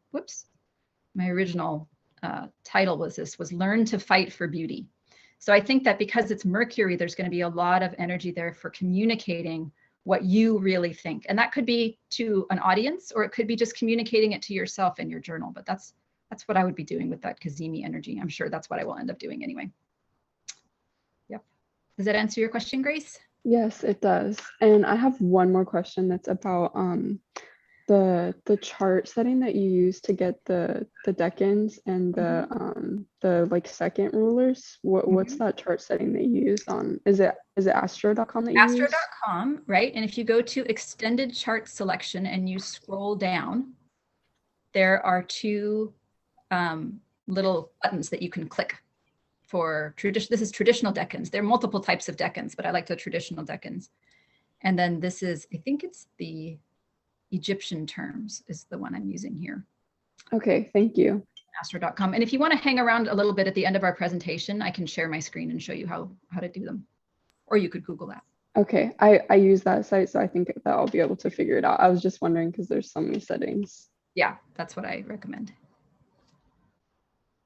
title was Learn to Fight for Beauty. So I think that because it's Mercury, there's going to be a lot of energy there for communicating what you really think. And that could be to an audience, or it could be just communicating it to yourself in your journal. But that's what I would be doing with that Cazimi energy. I'm sure that's what I will end up doing anyway. Yep. Does that answer your question, Grace? Yes, it does. And I have one more question that's about the chart setting that you use to get the decans and the second rulers. What's that chart setting that you use on? Is it astro.com that you use? Astro.com, right? And if you go to extended chart selection and you scroll down, there are two little buttons that you can click for tradition. This is traditional decans. There are multiple types of decans, but I like the traditional decans. And then this is, I think it's the Egyptian terms is the one I'm using here. Okay, thank you. Astro.com. And if you want to hang around a little bit at the end of our presentation, I can share my screen and show you how to do them. Or you could Google that. Okay, I use that site, so I think that I'll be able to figure it out. I was just wondering because there's so many settings. Yeah, that's what I recommend.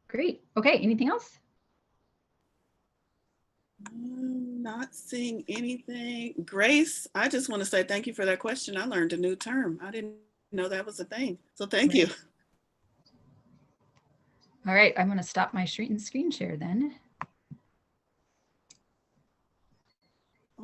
Great. Okay, anything else? Not seeing anything. Grace, I just want to say thank you for that question. I learned a new term. I didn't know that was a thing. So thank you. All right, I'm going to stop my screen share then.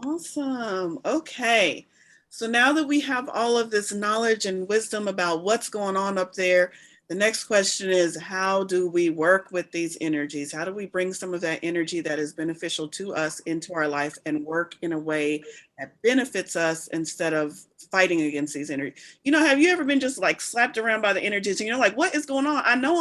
Awesome. Okay. So now that we have all of this knowledge and wisdom about what's going on up there, The next question is, how do we work with these energies? How do we bring some of that energy that is beneficial to us into our life and work in a way that benefits us instead of fighting against these energies? You know, have you ever been just like slapped around by the energies and you're like, what is going on? I know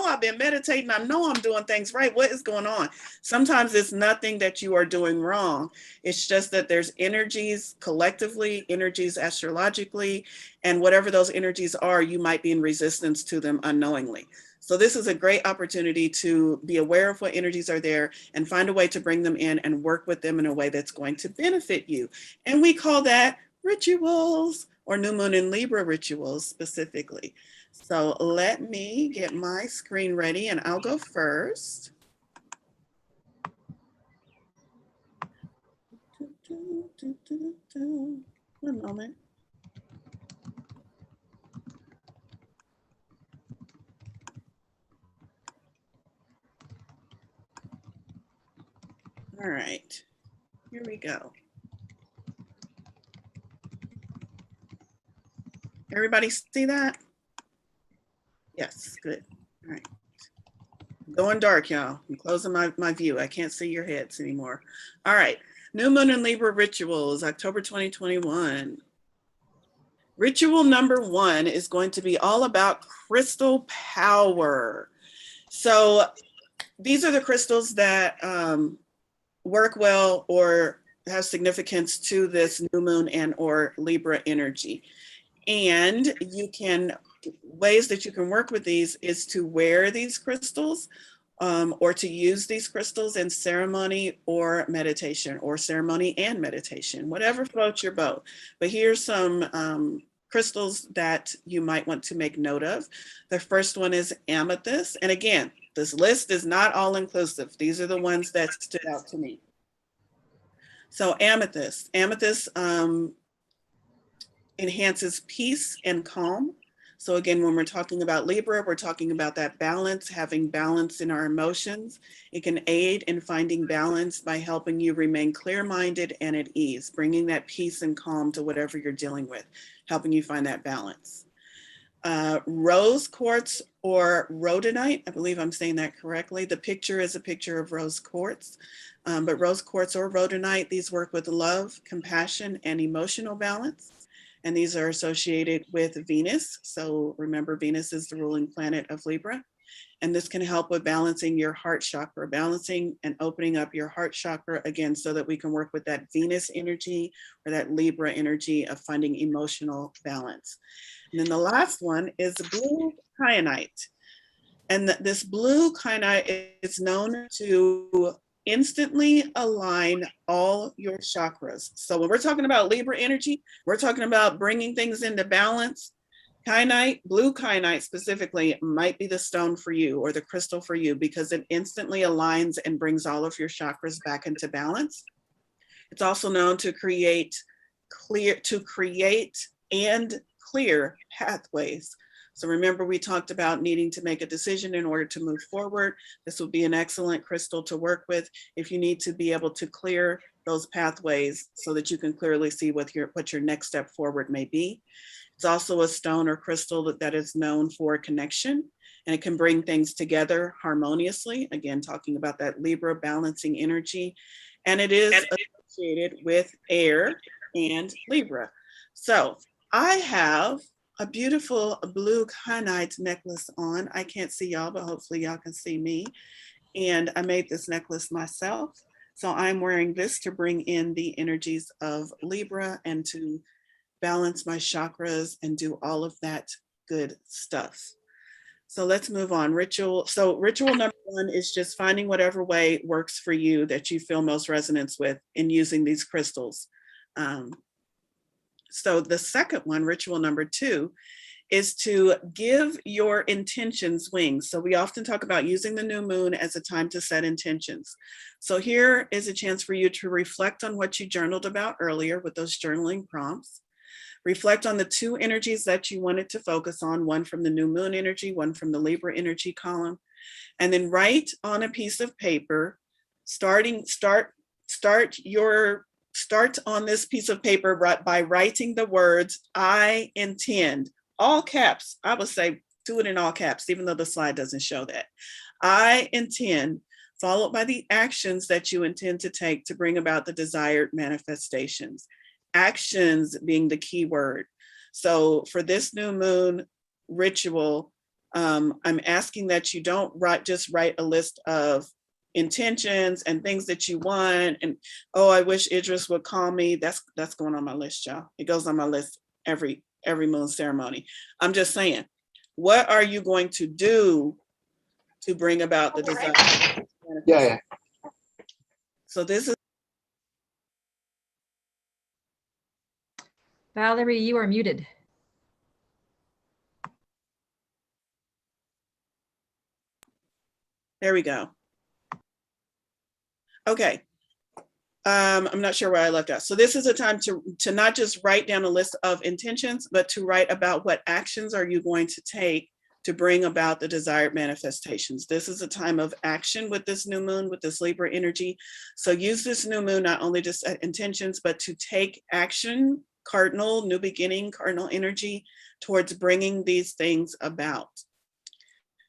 I've been meditating. I know I'm doing things right. What is going on? Sometimes it's nothing that you are doing wrong. It's just that there's energies collectively, energies astrologically, and whatever those energies are, you might be in resistance to them unknowingly. So this is a great opportunity to be aware of what energies are there and find a way to bring them in and work with them in a way that's going to benefit you. And we call that rituals, or new moon in Libra rituals specifically. So let me get my screen ready and I'll go first. One moment. All right, here we go. Everybody see that? Yes, good. All right. Going dark, y'all. I'm closing my view. I can't see your heads anymore. All right. New Moon in Libra rituals, October 2021. Ritual number 1 is going to be all about crystal power. So these are the crystals that work well or have significance to this new moon and or Libra energy. And ways that you can work with these is to wear these crystals or to use these crystals in ceremony or meditation, or ceremony and meditation, whatever floats your boat. But here's some crystals that you might want to make note of. The first one is amethyst. And again, this list is not all inclusive. These are the ones that stood out to me. So amethyst enhances peace and calm. So again, when we're talking about Libra, we're talking about that balance, having balance in our emotions. It can aid in finding balance by helping you remain clear-minded and at ease, bringing that peace and calm to whatever you're dealing with, helping you find that balance. Rose quartz or rhodonite, I believe I'm saying that correctly. The picture is a picture of rose quartz, but rose quartz or rhodonite, these work with love, compassion, and emotional balance. And these are associated with Venus. So remember, Venus is the ruling planet of Libra. And this can help with balancing your heart chakra, balancing and opening up your heart chakra again, so that we can work with that Venus energy or that Libra energy of finding emotional balance. And then the last one is blue kyanite. And this blue kyanite is known to instantly align all your chakras. So when we're talking about Libra energy, we're talking about bringing things into balance. Kyanite, blue kyanite specifically, might be the stone for you or the crystal for you, because it instantly aligns and brings all of your chakras back into balance. It's also known to create and clear pathways. So remember, we talked about needing to make a decision in order to move forward. This will be an excellent crystal to work with if you need to be able to clear those pathways so that you can clearly see what your next step forward may be. It's also a stone or crystal that is known for connection, and it can bring things together harmoniously. Again, talking about that Libra balancing energy, and it is associated with air and Libra. So I have a beautiful blue kyanite necklace on. I can't see y'all, but hopefully y'all can see me. And I made this necklace myself. So I'm wearing this to bring in the energies of Libra and to balance my chakras and do all of that good stuff. So let's move on. Ritual number 1 is just finding whatever way works for you that you feel most resonance with in using these crystals. So the second one, ritual number 2, is to give your intentions wings. So we often talk about using the new moon as a time to set intentions. So here is a chance for you to reflect on what you journaled about earlier with those journaling prompts. Reflect on the 2 energies that you wanted to focus on, one from the new moon energy, one from the Libra energy column. And then write on a piece of paper, start on this piece of paper by writing the words, I intend, all caps. I would say do it in all caps, even though the slide doesn't show that. I intend, followed by the actions that you intend to take to bring about the desired manifestations. Actions being the key word. So for this new moon ritual, I'm asking that you don't just write a list of intentions and things that you want. And, oh, I wish Idris would call me. That's going on my list, y'all. It goes on my list every moon ceremony. I'm just saying, what are you going to do to bring about the desire? Yeah. So this is Valerie, you are muted. There we go. Okay. I'm not sure where I left out. So this is a time to not just write down a list of intentions, but to write about what actions are you going to take to bring about the desired manifestations. This is a time of action with this new moon, with this Libra energy. So use this new moon not only to set intentions, but to take action, cardinal, new beginning, cardinal energy towards bringing these things about.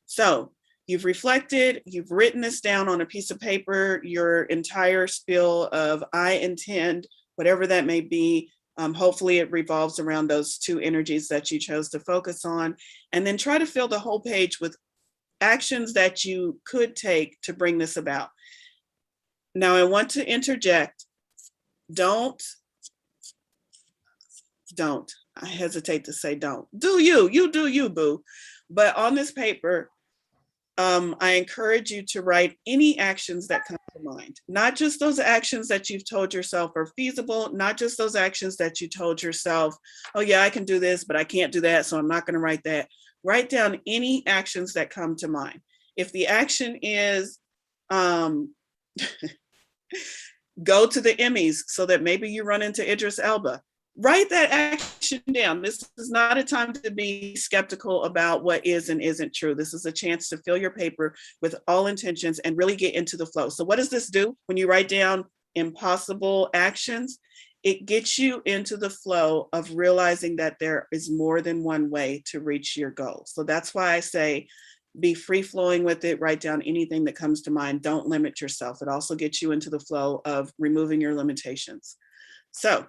So you've reflected, you've written this down on a piece of paper, your entire spiel of I intend, whatever that may be. Hopefully it revolves around those two energies that you chose to focus on, and then try to fill the whole page with actions that you could take to bring this about. Now I want to interject, don't, I hesitate to say don't. Do you do you, boo. But on this paper, I encourage you to write any actions that come to mind, not just those actions that you've told yourself are feasible, not just those actions that you told yourself, oh yeah, I can do this, but I can't do that, so I'm not going to write that. Write down any actions that come to mind. If the action is go to the Emmys so that maybe you run into Idris Elba, write that action down. This is not a time to be skeptical about what is and isn't true. This is a chance to fill your paper with all intentions and really get into the flow. So what does this do when you write down impossible actions? It gets you into the flow of realizing that there is more than one way to reach your goal. So that's why I say be free flowing with it. Write down anything that comes to mind. Don't limit yourself. It also gets you into the flow of removing your limitations. So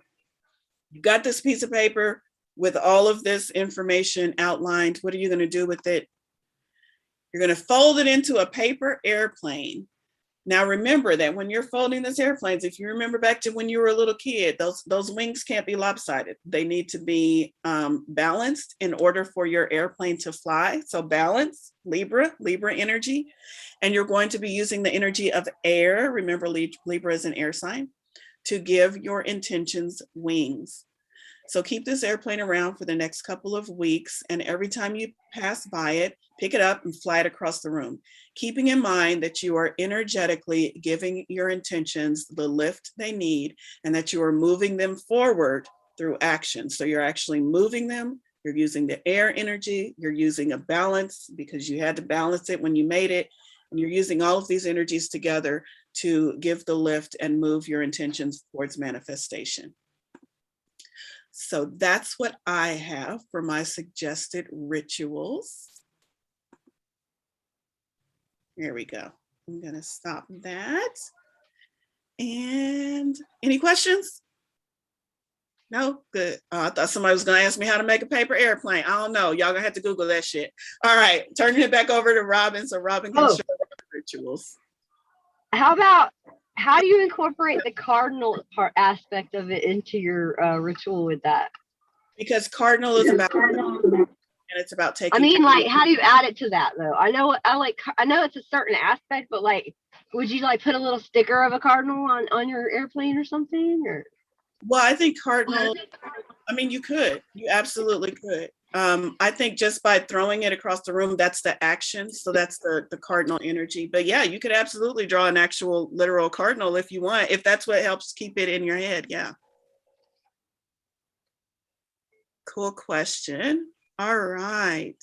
you got this piece of paper with all of this information outlined. What are you going to do with it? You're going to fold it into a paper airplane. Now remember that when you're folding these airplanes, if you remember back to when you were a little kid, those wings can't be lopsided. They need to be balanced in order for your airplane to fly. So balance, Libra energy. And you're going to be using the energy of air. Remember, Libra is an air sign, to give your intentions wings. So keep this airplane around for the next couple of weeks, and every time you pass by it, pick it up and fly it across the room, keeping in mind that you are energetically giving your intentions the lift they need, and that you are moving them forward through action. So you're actually moving them, you're using the air energy, you're using a balance because you had to balance it when you made it, and you're using all of these energies together to give the lift and move your intentions towards manifestation. So that's what I have for my suggested rituals. Here we go. I'm gonna stop that. And any questions? No? Good. I thought somebody was gonna ask me how to make a paper airplane. I don't know. Y'all gonna have to Google that shit. All right, turning it back over to Robin so Robin can show the rituals. How do you incorporate the cardinal part aspect of it into your ritual with that? Because cardinal is about, and it's about taking. I mean, like, how do you add it to that though? I know it's a certain aspect, but like, would you like put a little sticker of a cardinal on your airplane or something? Or well, I think cardinal. I mean, you absolutely could. I think just by throwing it across the room, that's the action. So that's the cardinal energy. But yeah, you could absolutely draw an actual literal cardinal if you want, if that's what helps keep it in your head. Yeah. Cool question. All right.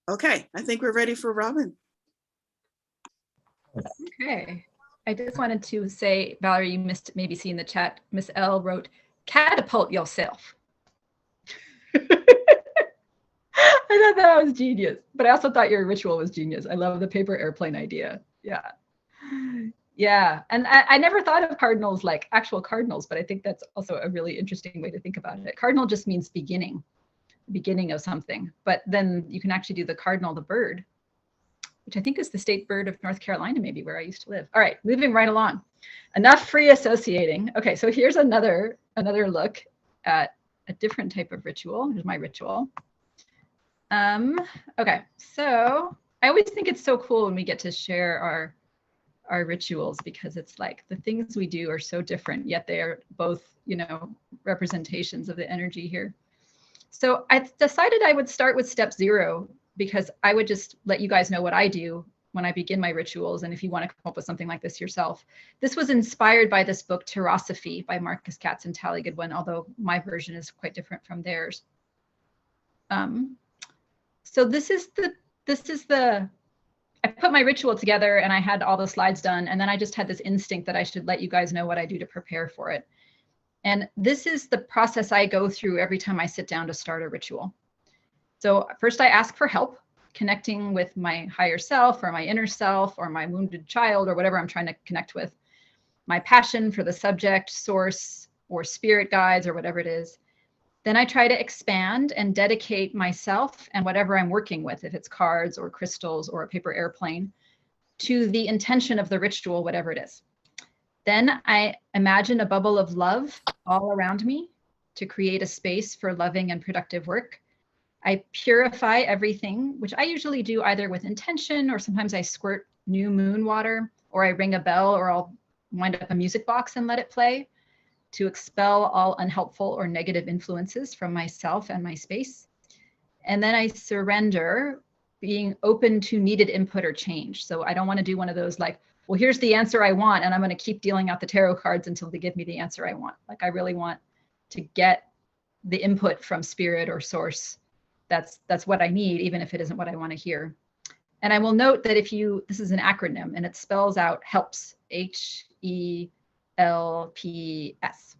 Okay, I think we're ready for Robin. Okay. I just wanted to say, Valerie, you missed maybe seeing the chat. Miss L wrote, catapult yourself. I thought that was genius, but I also thought your ritual was genius. I love the paper airplane idea. Yeah. Yeah. And I never thought of cardinals like actual cardinals, but I think that's also a really interesting way to think about it. Cardinal just means beginning of something, but then you can actually do the cardinal, the bird, which I think is the state bird of North Carolina, maybe where I used to live. All right, moving right along. Enough free associating. Okay, so here's another look at a different type of ritual. Here's my ritual. Okay, so I always think it's so cool when we get to share our rituals, because it's like the things we do are so different, yet they are both, you know, representations of the energy here. So I decided I would start with step 0, because I would just let you guys know what I do when I begin my rituals. And if you want to come up with something like this yourself. This was inspired by this book, Terosophy by Marcus Katz and Tally Goodwin, although my version is quite different from theirs. So this is the, I put my ritual together and I had all the slides done. And then I just had this instinct that I should let you guys know what I do to prepare for it. And this is the process I go through every time I sit down to start a ritual. So first I ask for help, connecting with my higher self or my inner self or my wounded child or whatever I'm trying to connect with, my passion for the subject, source, or spirit guides or whatever it is. Then I try to expand and dedicate myself and whatever I'm working with, if it's cards or crystals or a paper airplane, to the intention of the ritual, whatever it is. Then I imagine a bubble of love all around me to create a space for loving and productive work. I purify everything, which I usually do either with intention, or sometimes I squirt new moon water, or I ring a bell, or I'll wind up a music box and let it play to expel all unhelpful or negative influences from myself and my space. And then I surrender, being open to needed input or change. So I don't want to do one of those like, well, here's the answer I want, and I'm going to keep dealing out the tarot cards until they give me the answer I want. Like, I really want to get the input from spirit or source. That's what I need, even if it isn't what I want to hear. And I will note that this is an acronym and it spells out HELPS, HELPS.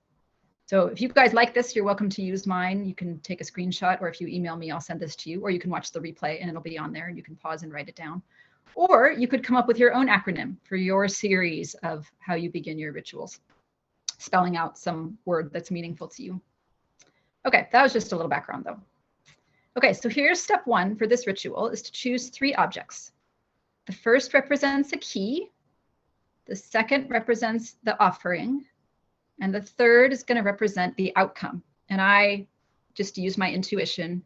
So if you guys like this, you're welcome to use mine. You can take a screenshot, or if you email me, I'll send this to you, or you can watch the replay and it'll be on there and you can pause and write it down. Or you could come up with your own acronym for your series of how you begin your rituals, spelling out some word that's meaningful to you. Okay, that was just a little background though. Okay, so here's step 1 for this ritual, is to choose 3 objects. The first represents a key, the second represents the offering, and the third is going to represent the outcome. And I just used my intuition,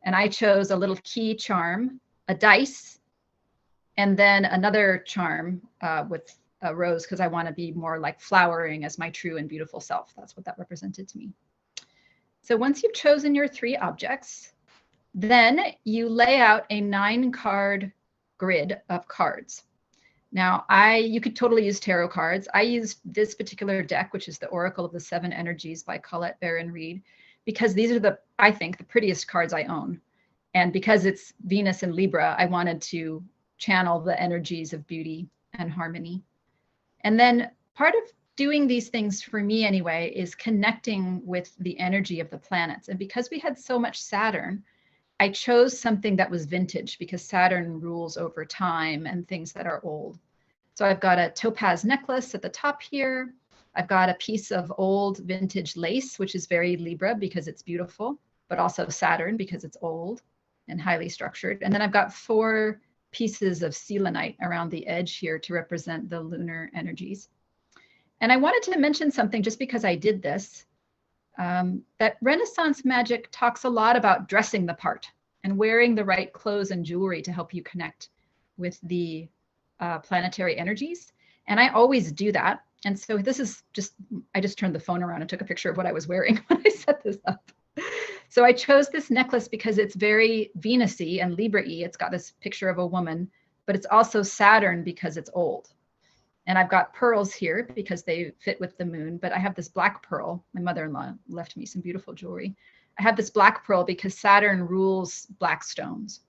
and I chose a little key charm, a dice, and then another charm with a rose, because I want to be more like flowering as my true and beautiful self. That's what that represented to me. So once you've chosen your 3 objects, then you lay out a 9-card grid of cards. Now, you could totally use tarot cards. I used this particular deck, which is the Oracle of the 7 Energies by Colette Baron Reed, because these are I think, the prettiest cards I own. And because it's Venus and Libra, I wanted to channel the energies of beauty and harmony. And then part of doing these things, for me anyway, is connecting with the energy of the planets. And because we had so much Saturn, I chose something that was vintage, because Saturn rules over time and things that are old. So I've got a topaz necklace at the top here. I've got a piece of old vintage lace, which is very Libra because it's beautiful, but also Saturn because it's old and highly structured. And then I've got 4 pieces of selenite around the edge here to represent the lunar energies. And I wanted to mention something just because I did this. That Renaissance magic talks a lot about dressing the part and wearing the right clothes and jewelry to help you connect with the planetary energies. And I always do that. And so this is I just turned the phone around and took a picture of what I was wearing when I set this up. So I chose this necklace because it's very Venus-y and Libra-y. It's got this picture of a woman, but it's also Saturn because it's old. And I've got pearls here because they fit with the moon, but I have this black pearl. My mother-in-law left me some beautiful jewelry. I have this black pearl because Saturn rules black stones.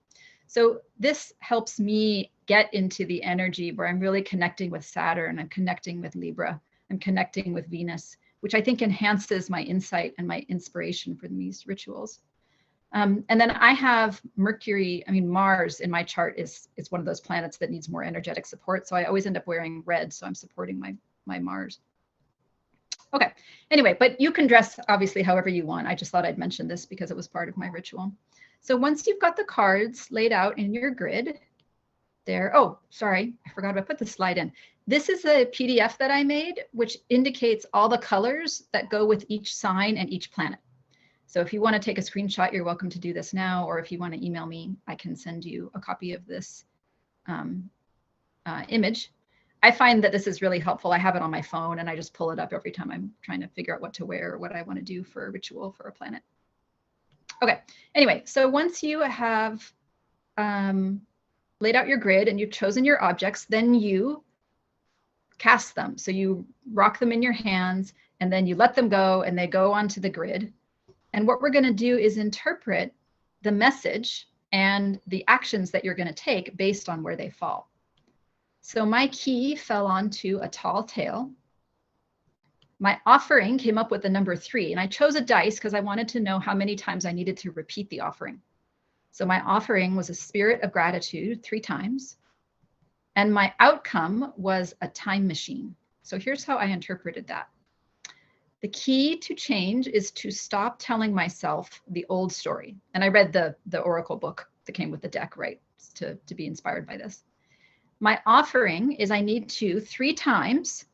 So this helps me get into the energy where I'm really connecting with Saturn, I'm connecting with Libra, I'm connecting with Venus, which I think enhances my insight and my inspiration for these rituals. And then I have Mercury, I mean, Mars in my chart is one of those planets that needs more energetic support. So I always end up wearing red. So I'm supporting my Mars. Okay, anyway, but you can dress obviously however you want. I just thought I'd mention this because it was part of my ritual. So once you've got the cards laid out in your grid there, oh, sorry, I forgot to put the slide in. This is a PDF that I made, which indicates all the colors that go with each sign and each planet. So if you want to take a screenshot, you're welcome to do this now, or if you want to email me, I can send you a copy of this image. I find that this is really helpful. I have it on my phone and I just pull it up every time I'm trying to figure out what to wear or what I want to do for a ritual for a planet. Okay, anyway, so once you have laid out your grid and you've chosen your objects, then you cast them. So you rock them in your hands and then you let them go and they go onto the grid. And what we're going to do is interpret the message and the actions that you're going to take based on where they fall. So my key fell onto a tall tale. My offering came up with the number 3, and I chose a dice because I wanted to know how many times I needed to repeat the offering. So my offering was a spirit of gratitude 3 times, and my outcome was a time machine. So here's how I interpreted that. The key to change is to stop telling myself the old story. And I read the Oracle book that came with the deck, right, to be inspired by this. My offering is I need to 3 times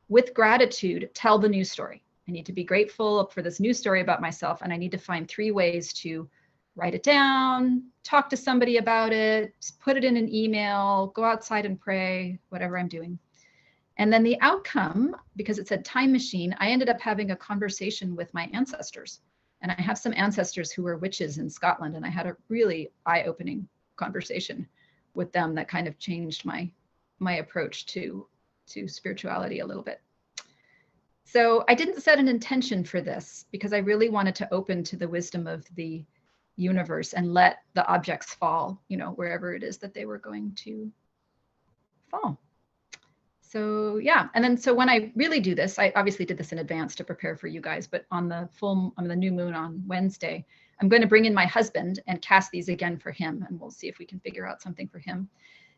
with gratitude tell the new story. I need to be grateful for this new story about myself, and I need to find 3 ways to write it down, talk to somebody about it, put it in an email, go outside and pray, whatever I'm doing. And then the outcome, because it said time machine, I ended up having a conversation with my ancestors. And I have some ancestors who were witches in Scotland, and I had a really eye-opening conversation with them that kind of changed my approach to spirituality a little bit. So I didn't set an intention for this because I really wanted to open to the wisdom of the universe and let the objects fall, you know, wherever it is that they were going to fall. So yeah, and then so when I really do this, I obviously did this in advance to prepare for you guys, but on the new moon on Wednesday, I'm going to bring in my husband and cast these again for him, and we'll see if we can figure out something for him.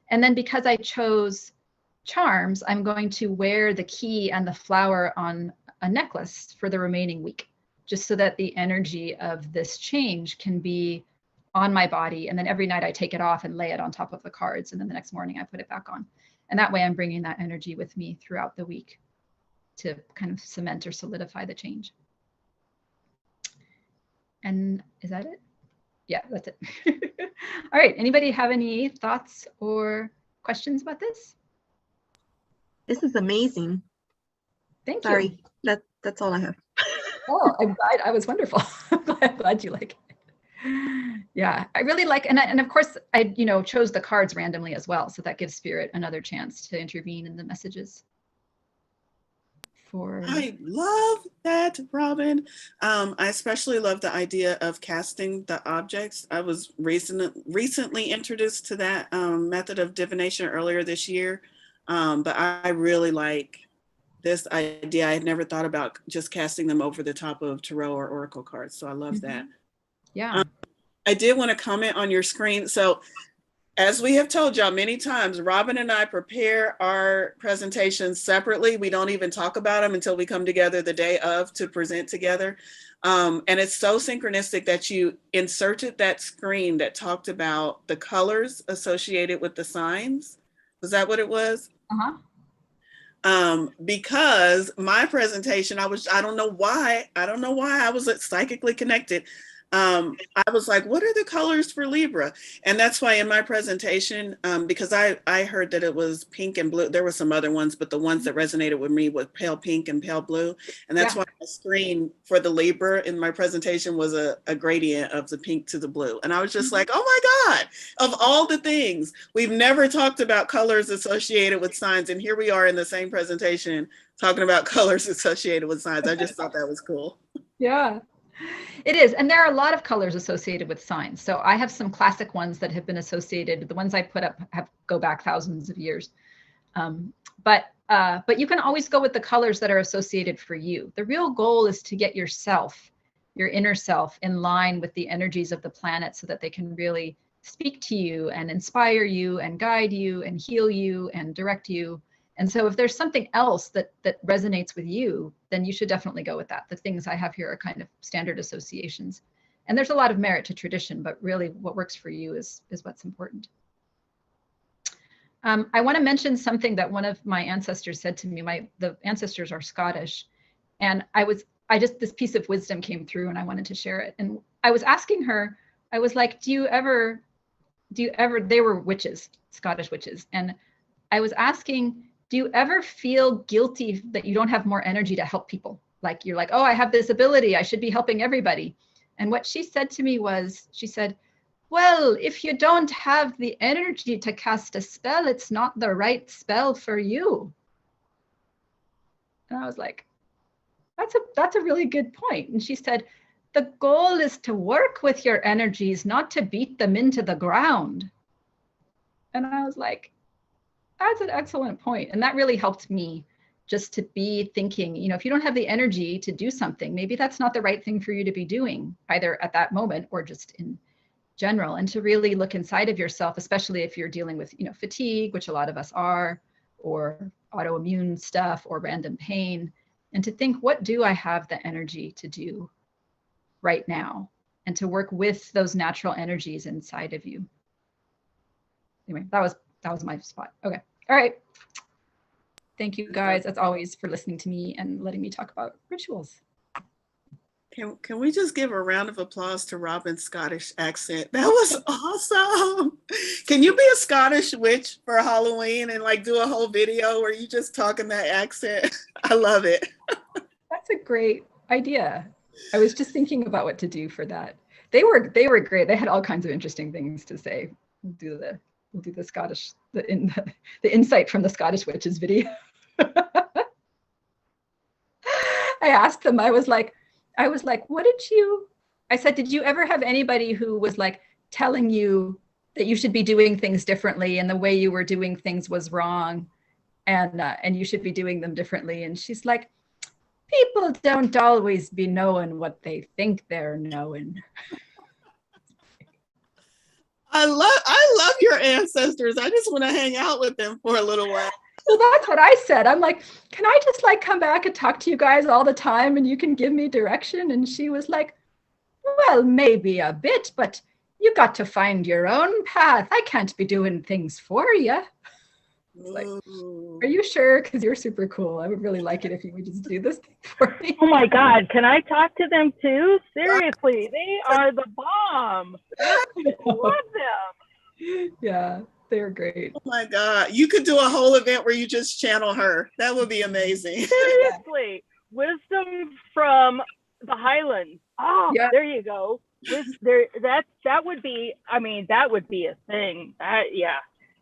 And then because I chose charms, I'm going to wear the key and the flower on a necklace for the remaining week, just so that the energy of this change can be on my body. And then every night I take it off and lay it on top of the cards. And then the next morning I put it back on. And that way I'm bringing that energy with me throughout the week to kind of cement or solidify the change. And is that it? Yeah, that's it. All right, anybody have any thoughts or questions about this? This is amazing. Thank you. Sorry, that's all I have. Oh, I'm glad. I was wonderful. I'm glad you like it. Yeah, I really like, and of course I, chose the cards randomly as well. So that gives spirit another chance to intervene in the messages. I love that, Robin. I especially love the idea of casting the objects. I was recently introduced to that method of divination earlier this year. But I really like this idea. I had never thought about just casting them over the top of tarot or oracle cards. So I love that. Yeah. I did want to comment on your screen. So as we have told y'all many times, Robin and I prepare our presentations separately. We don't even talk about them until we come together the day of to present together. And it's so synchronistic that you inserted that screen that talked about the colors associated with the signs. Was that what it was? Because my presentation, I don't know why I was psychically connected. I was like, what are the colors for Libra? And that's why in my presentation, because I heard that it was pink and blue. There were some other ones, but the ones that resonated with me was pale pink and pale blue. And that's why the screen for the Libra in my presentation was a gradient of the pink to the blue. And I was just like, oh my God, of all the things, we've never talked about colors associated with signs. And here we are in the same presentation talking about colors associated with signs. I just thought that was cool. Yeah. It is. And there are a lot of colors associated with signs. So I have some classic ones that have been associated. The ones I put up go back thousands of years. But you can always go with the colors that are associated for you. The real goal is to get yourself your inner self in line with the energies of the planet so that they can really speak to you and inspire you and guide you and heal you and direct you. And so if there's something else that resonates with you, then you should definitely go with that. The things I have here are kind of standard associations. And there's a lot of merit to tradition, but really what works for you is what's important. I want to mention something that one of my ancestors said to me. The ancestors are Scottish, and this piece of wisdom came through and I wanted to share it. And I was asking her, I was like, do you ever, they were witches, Scottish witches. And I was asking, do you ever feel guilty that you don't have more energy to help people? Like you're like, oh, I have this ability, I should be helping everybody. And what she said to me was, she said, well, if you don't have the energy to cast a spell, it's not the right spell for you. And I was like, that's a really good point. And she said, the goal is to work with your energies, not to beat them into the ground. And I was like, that's an excellent point. And that really helped me just to be thinking, you know, if you don't have the energy to do something, maybe that's not the right thing for you to be doing, either at that moment or just in general. And to really look inside of yourself, especially if you're dealing with, you know, fatigue, which a lot of us are, or autoimmune stuff or random pain, and to think, what do I have the energy to do right now? And to work with those natural energies inside of you. Anyway, that was my spot. Okay. All right. Thank you guys, as always, for listening to me and letting me talk about rituals. Can we just give a round of applause to Robin's Scottish accent? That was awesome. Can you be a Scottish witch for Halloween and like do a whole video where you just talk in that accent? I love it. That's a great idea. I was just thinking about what to do for that. They were great. They had all kinds of interesting things to say. We'll do the Scottish, the insight from the Scottish witches video. I asked them, I was like, what did you, I said, did you ever have anybody who was like telling you that you should be doing things differently and the way you were doing things was wrong and you should be doing them differently? And she's like, people don't always be knowing what they think they're knowing. I love your ancestors. I just want to hang out with them for a little while. Well, that's what I said. I'm like, can I just like come back and talk to you guys all the time and you can give me direction? And she was like, well, maybe a bit, but you got to find your own path. I can't be doing things for you. Like, are you sure? Because you're super cool. I would really like it if you would just do this thing for me. Oh my God, can I talk to them too? Seriously, they are the bomb. I love them. Yeah, they're great. Oh my God. You could do a whole event where you just channel her. That would be amazing. Seriously, wisdom from the Highlands. Oh, yeah. There you go. That would be, I mean, that would be a thing. Yeah.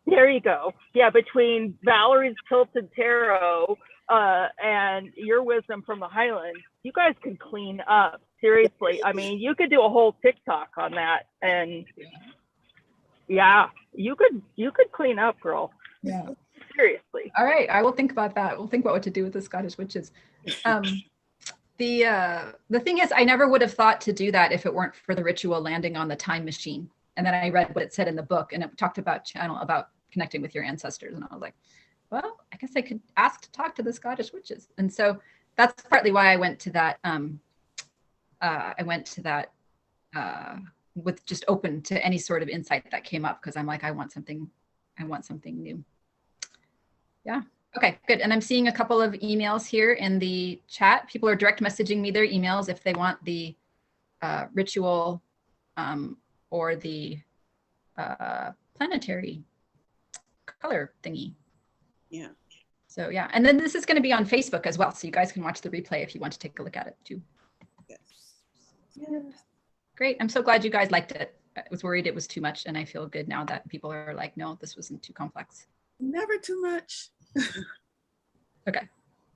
There you go. Yeah, between Valerie's Tilted Tarot and your wisdom from the Highlands, you guys can clean up. Seriously. I mean, you could do a whole TikTok on that. And yeah, you could clean up, girl. Yeah. Seriously. All right. I will think about that. We'll think about what to do with the Scottish witches. The thing is, I never would have thought to do that if it weren't for the ritual landing on the time machine. And then I read what it said in the book, and it talked about connecting with your ancestors. And I was like, well, I guess I could ask to talk to the Scottish witches. And so that's partly why I went to that. With just open to any sort of insight that came up, because I'm like, I want something new. Yeah. Okay, good. And I'm seeing a couple of emails here in the chat. People are direct messaging me their emails if they want the ritual or the planetary color thingy. Yeah. So yeah, and then this is going to be on Facebook as well, so you guys can watch the replay if you want to take a look at it too. Yes. Yeah. Great. I'm so glad you guys liked it. I was worried it was too much, and I feel good now that people are like, no, this wasn't too complex. Never too much. Okay.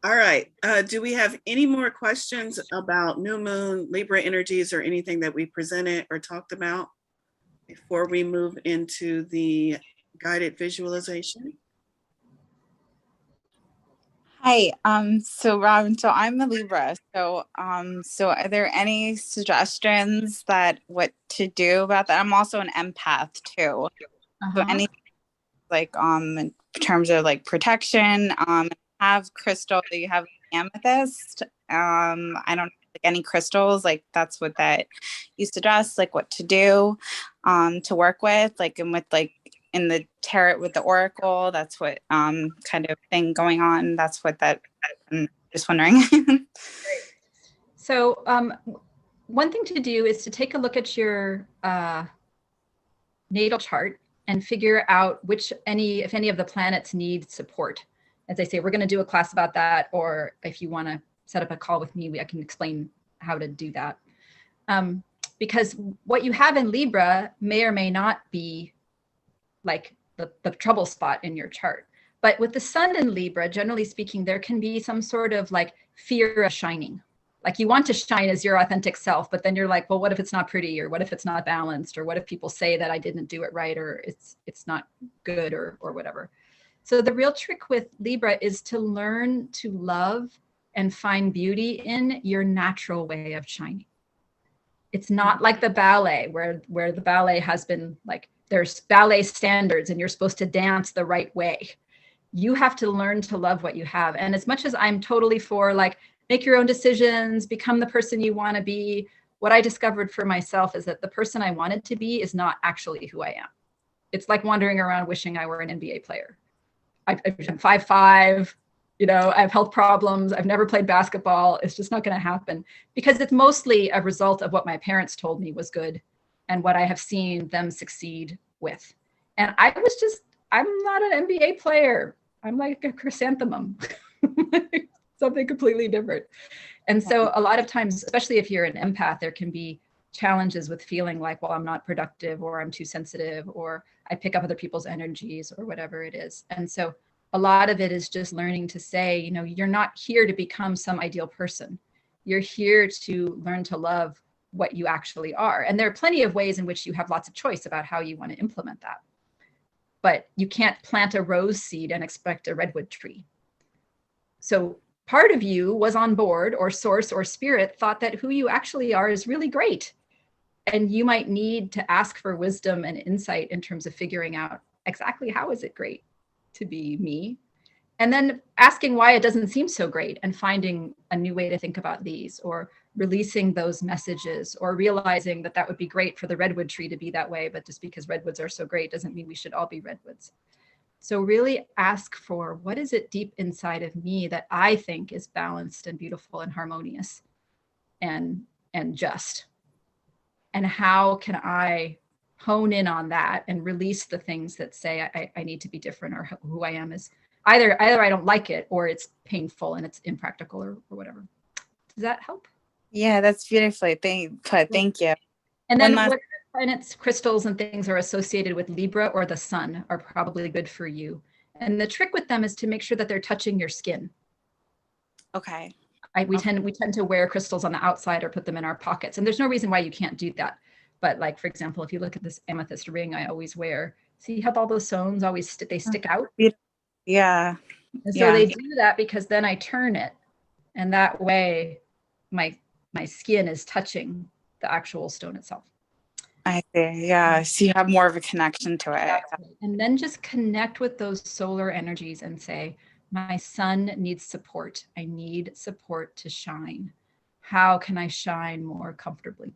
All right. Do we have any more questions about new moon, Libra energies, or anything that we presented or talked about before we move into the guided visualization? Hi. So Robin, so I'm a Libra. So are there any suggestions that what to do about that? I'm also an empath too. So Uh-huh. any like in terms of like protection, have crystal, you have amethyst. I don't like any crystals, like that's what that you suggest, like what to do, to work with, like and with like in the tarot with the oracle, that's what kind of thing going on. That's what that I'm just wondering. So one thing to do is to take a look at your natal chart and figure out if any of the planets need support. As I say, we're going to do a class about that, or if you want to set up a call with me, I can explain how to do that. Because what you have in Libra may or may not be like the trouble spot in your chart. But with the sun in Libra, generally speaking, there can be some sort of like fear of shining. Like you want to shine as your authentic self, but then you're like, well, what if it's not pretty, or what if it's not balanced, or what if people say that I didn't do it right, or it's not good, or whatever. So the real trick with Libra is to learn to love and find beauty in your natural way of shining. It's not like the ballet where the ballet has been like, there's ballet standards and you're supposed to dance the right way. You have to learn to love what you have. And as much as I'm totally for like, make your own decisions, become the person you want to be, what I discovered for myself is that the person I wanted to be is not actually who I am. It's like wandering around wishing I were an NBA player. I'm 5'5", you know, I have health problems. I've never played basketball. It's just not going to happen because it's mostly a result of what my parents told me was good and what I have seen them succeed with. And I'm not an NBA player. I'm like a chrysanthemum, something completely different. And so a lot of times, especially if you're an empath, there can be challenges with feeling like, well, I'm not productive, or I'm too sensitive, or I pick up other people's energies, or whatever it is. And so a lot of it is just learning to say, you know, you're not here to become some ideal person. You're here to learn to love what you actually are. And there are plenty of ways in which you have lots of choice about how you want to implement that. But you can't plant a rose seed and expect a redwood tree. So part of you was on board, or source or spirit thought that who you actually are is really great. And you might need to ask for wisdom and insight in terms of figuring out exactly how is it great to be me, and then asking why it doesn't seem so great and finding a new way to think about these, or releasing those messages, or realizing that that would be great for the redwood tree to be that way, but just because redwoods are so great doesn't mean we should all be redwoods. So really ask for, what is it deep inside of me that I think is balanced and beautiful and harmonious and just, and how can I hone in on that and release the things that say I need to be different, or who I am is either I don't like it, or it's painful and it's impractical, or whatever. Does that help? Yeah, that's beautifully put. Thank you. And then what planets, crystals, and things are associated with Libra or the sun are probably good for you. And the trick with them is to make sure that they're touching your skin. Okay. We tend to wear crystals on the outside or put them in our pockets, and there's no reason why you can't do that. But like, for example, if you look at this amethyst ring I always wear, see how all those stones always they stick out? Yeah. And so they do that because then I turn it, and that way my skin is touching the actual stone itself. I see. Yeah. So you have more of a connection to it. And then just connect with those solar energies and say, my sun needs support. I need support to shine. How can I shine more comfortably?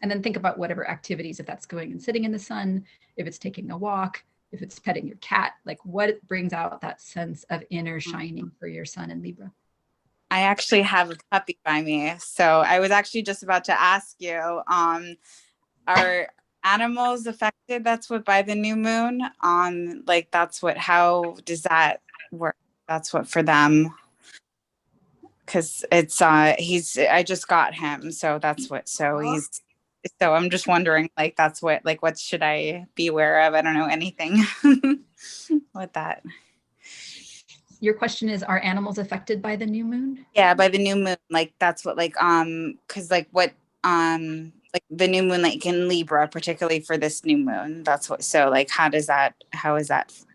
And then think about whatever activities, if that's going and sitting in the sun, if it's taking a walk, if it's petting your cat, like what brings out that sense of inner shining for your sun in Libra. I actually have a puppy by me. So I was actually just about to ask you, are animals affected? That's what, by the new moon? Like that's what, how does that work? That's what for them. Cause it's, I just got him. So that's what, so I'm just wondering, like, that's what, like, what should I be aware of? I don't know anything with that. Your question is, are animals affected by the new moon? Yeah, by the new moon. Like, that's what, like, cause like what, like the new moon, like in Libra, particularly for this new moon, that's what, so like, how is that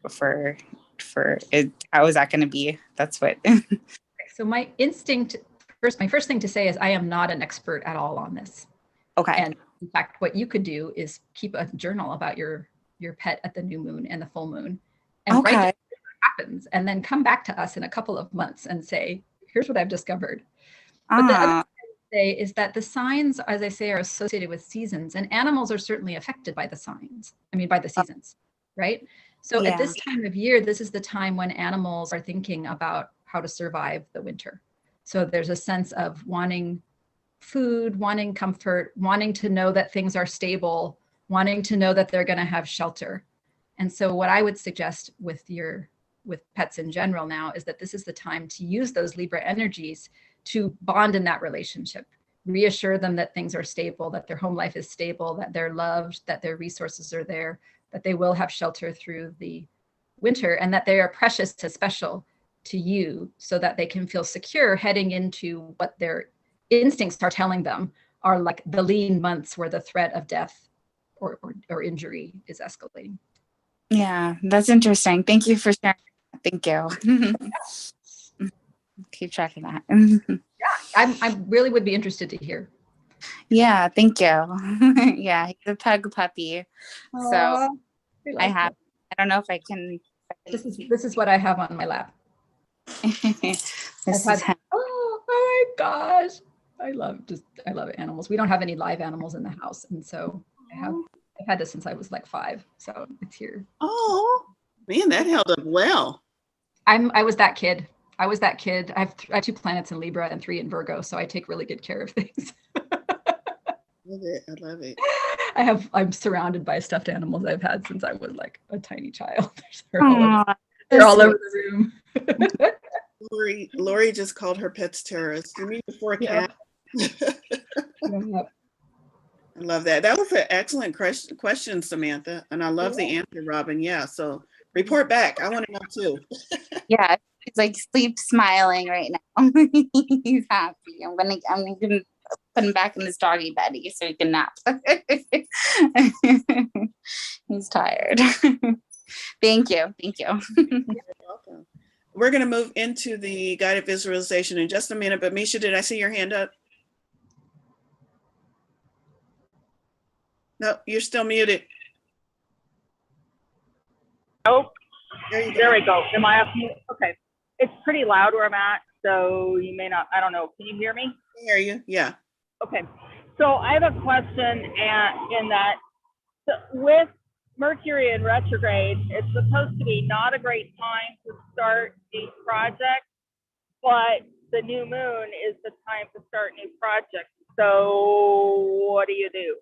for for it? How is that going to be? That's what. So my first thing to say is I am not an expert at all on this. Okay. And in fact, what you could do is keep a journal about your pet at the new moon and the full moon, and write down what happens, and then come back to us in a couple of months and say, here's what I've discovered. But the other thing I would say is that the signs, as I say, are associated with seasons, and animals are certainly affected by the signs. I mean, by the seasons, right? So at this time of year, this is the time when animals are thinking about how to survive the winter. So there's a sense of wanting food, wanting comfort, wanting to know that things are stable, wanting to know that they're going to have shelter. And so what I would suggest with pets in general now is that this is the time to use those Libra energies to bond in that relationship, reassure them that things are stable, that their home life is stable, that they're loved, that their resources are there, that they will have shelter through the winter, and that they are precious and special to you, so that they can feel secure heading into what their instincts are telling them are like the lean months where the threat of death or injury is escalating. Yeah, that's interesting. Thank you for sharing. Thank you. Keep track of that. I really would be interested to hear. Yeah, thank you. Yeah, he's a pug puppy. Aww, so I don't know if I can. This is what I have on my lap. Oh my gosh. I love animals. We don't have any live animals in the house. And so I've had this since I was like 5. So it's here. Oh man, that held up well. I was that kid. I have 2 planets in Libra and 3 in Virgo. So I take really good care of things. I love it. I'm surrounded by stuffed animals I've had since I was like a tiny child. They're all over the room. Lori just called her pets terrorists. You mean before a cat? I love that. That was an excellent question, Samantha. And I love the answer, Robin. Yeah. So report back. I want to know too. Yeah. He's like sleep smiling right now. He's happy. I'm gonna put him back in his doggy beddy so he can nap. He's tired. Thank you. You're welcome. We're going to move into the guided visualization in just a minute, but Misha, did I see your hand up? No, you're still muted. Oh, There we go. Am I up mute? Okay. It's pretty loud where I'm at, so you may not, I don't know. Can you hear me? I hear you. Yeah. Okay. So I have a question in that with Mercury in retrograde, it's supposed to be not a great time to start a project, but the new moon is the time to start new projects. So what do?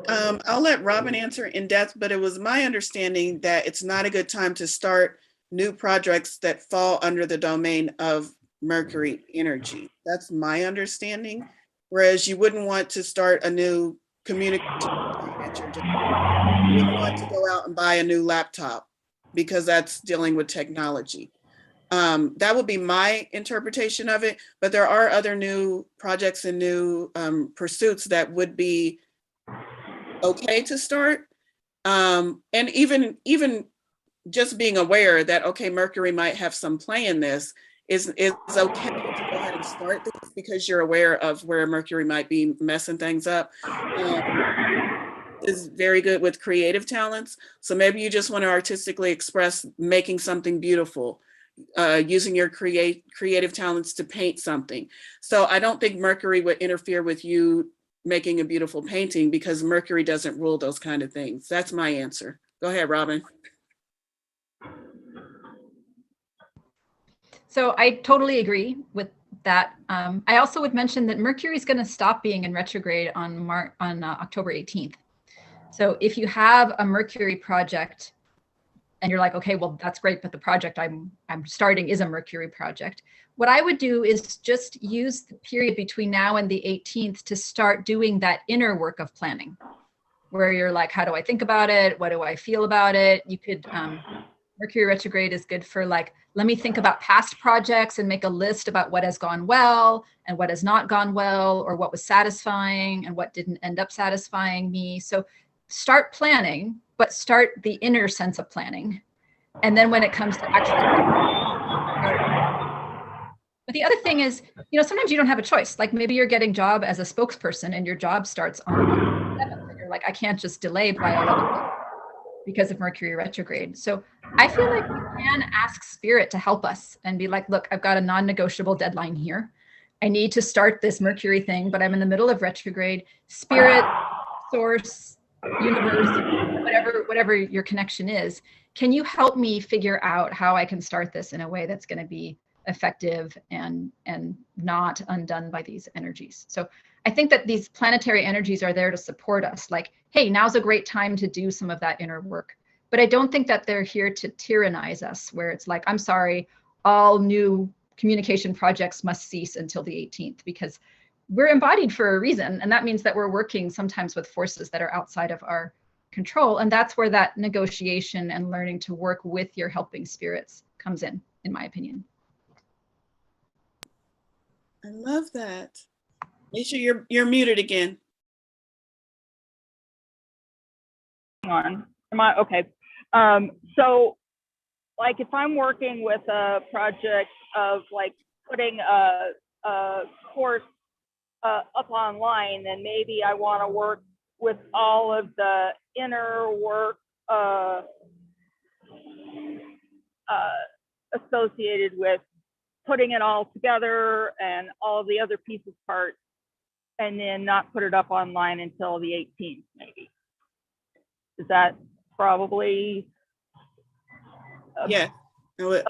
I'll let Robin answer in depth, but it was my understanding that it's not a good time to start new projects that fall under the domain of Mercury energy. That's my understanding. Whereas you wouldn't want to start a new communication. You wouldn't want to go out and buy a new laptop because that's dealing with technology. That would be my interpretation of it. But there are other new projects and new pursuits that would be okay to start. And even just being aware that, okay, Mercury might have some play in this is okay to go ahead and start this because you're aware of where Mercury might be messing things up. Is very good with creative talents. So maybe you just want to artistically express making something beautiful, using your creative talents to paint something. So I don't think Mercury would interfere with you making a beautiful painting because Mercury doesn't rule those kind of things. That's my answer. Go ahead, Robin. So I totally agree with that. I also would mention that Mercury is going to stop being in retrograde on October 18th. So if you have a Mercury project and you're like, okay, well, that's great, but the project I'm starting is a Mercury project. What I would do is just use the period between now and the 18th to start doing that inner work of planning, where you're like, how do I think about it? What do I feel about it? You could, Mercury retrograde is good for like, let me think about past projects and make a list about what has gone well and what has not gone well, or what was satisfying and what didn't end up satisfying me. So start planning, but start the inner sense of planning. And then when it comes to actually, but the other thing is, sometimes you don't have a choice. Like maybe you're getting job as a spokesperson and your job starts on the 7th and you're like, I can't just delay by 11 because of Mercury retrograde. So I feel like we can ask spirit to help us and be like, look, I've got a non-negotiable deadline here. I need to start this Mercury thing, but I'm in the middle of retrograde. Spirit, source, universe, whatever your connection is, can you help me figure out how I can start this in a way that's going to be effective and not undone by these energies? So I think that these planetary energies are there to support us. Like, hey, now's a great time to do some of that inner work. But I don't think that they're here to tyrannize us, where it's like, I'm sorry, all new communication projects must cease until the 18th, because we're embodied for a reason. And that means that we're working sometimes with forces that are outside of our control. And that's where that negotiation and learning to work with your helping spirits comes in my opinion. I love that. Nisha, you're muted again. Hang on. Am I okay? So like if I'm working with a project of like putting a course up online, then maybe I want to work with all of the inner work associated with putting it all together and all the other pieces parts, and then not put it up online until the 18th, maybe. Is that probably? Yeah. Yeah,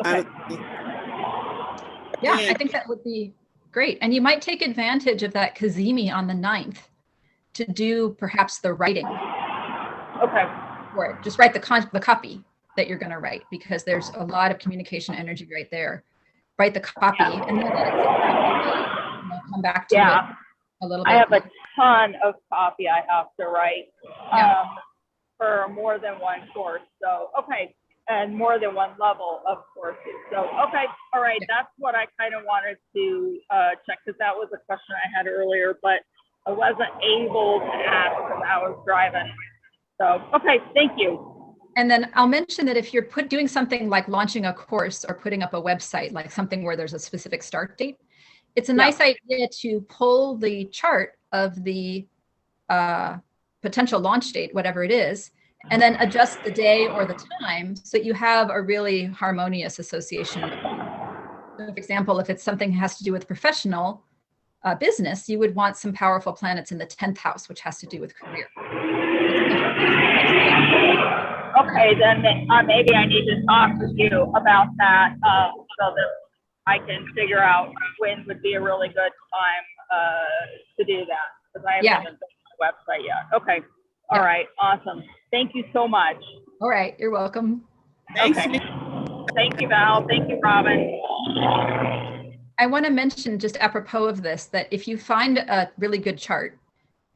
I think that would be great. And you might take advantage of that Kazemi on the 9th to do perhaps the writing. Okay. For it. Just write the copy that you're going to write, because there's a lot of communication energy right there. Write the copy, and then come back to it a little bit. I have a ton of copy I have to write for more than one course. So, okay. And more than one level of courses. So, okay. All right. That's what I kind of wanted to check, because that was a question I had earlier, but I wasn't able to ask because I was driving. So, okay. Thank you. And then I'll mention that if you're doing something like launching a course or putting up a website, like something where there's a specific start date, it's a nice idea to pull the chart of the potential launch date, whatever it is, and then adjust the day or the time so that you have a really harmonious association. So for example, if it's something that has to do with professional business, you would want some powerful planets in the 10th house, which has to do with career. Okay, then maybe I need to talk with you about that so that I can figure out when would be a really good time to do that, because I haven't even been on the website yet. Okay. All right. Awesome. Thank you so much. All right. You're welcome. Thanks. Okay. Thank you, Val. Thank you, Robin. I want to mention, just apropos of this, that if you find a really good chart,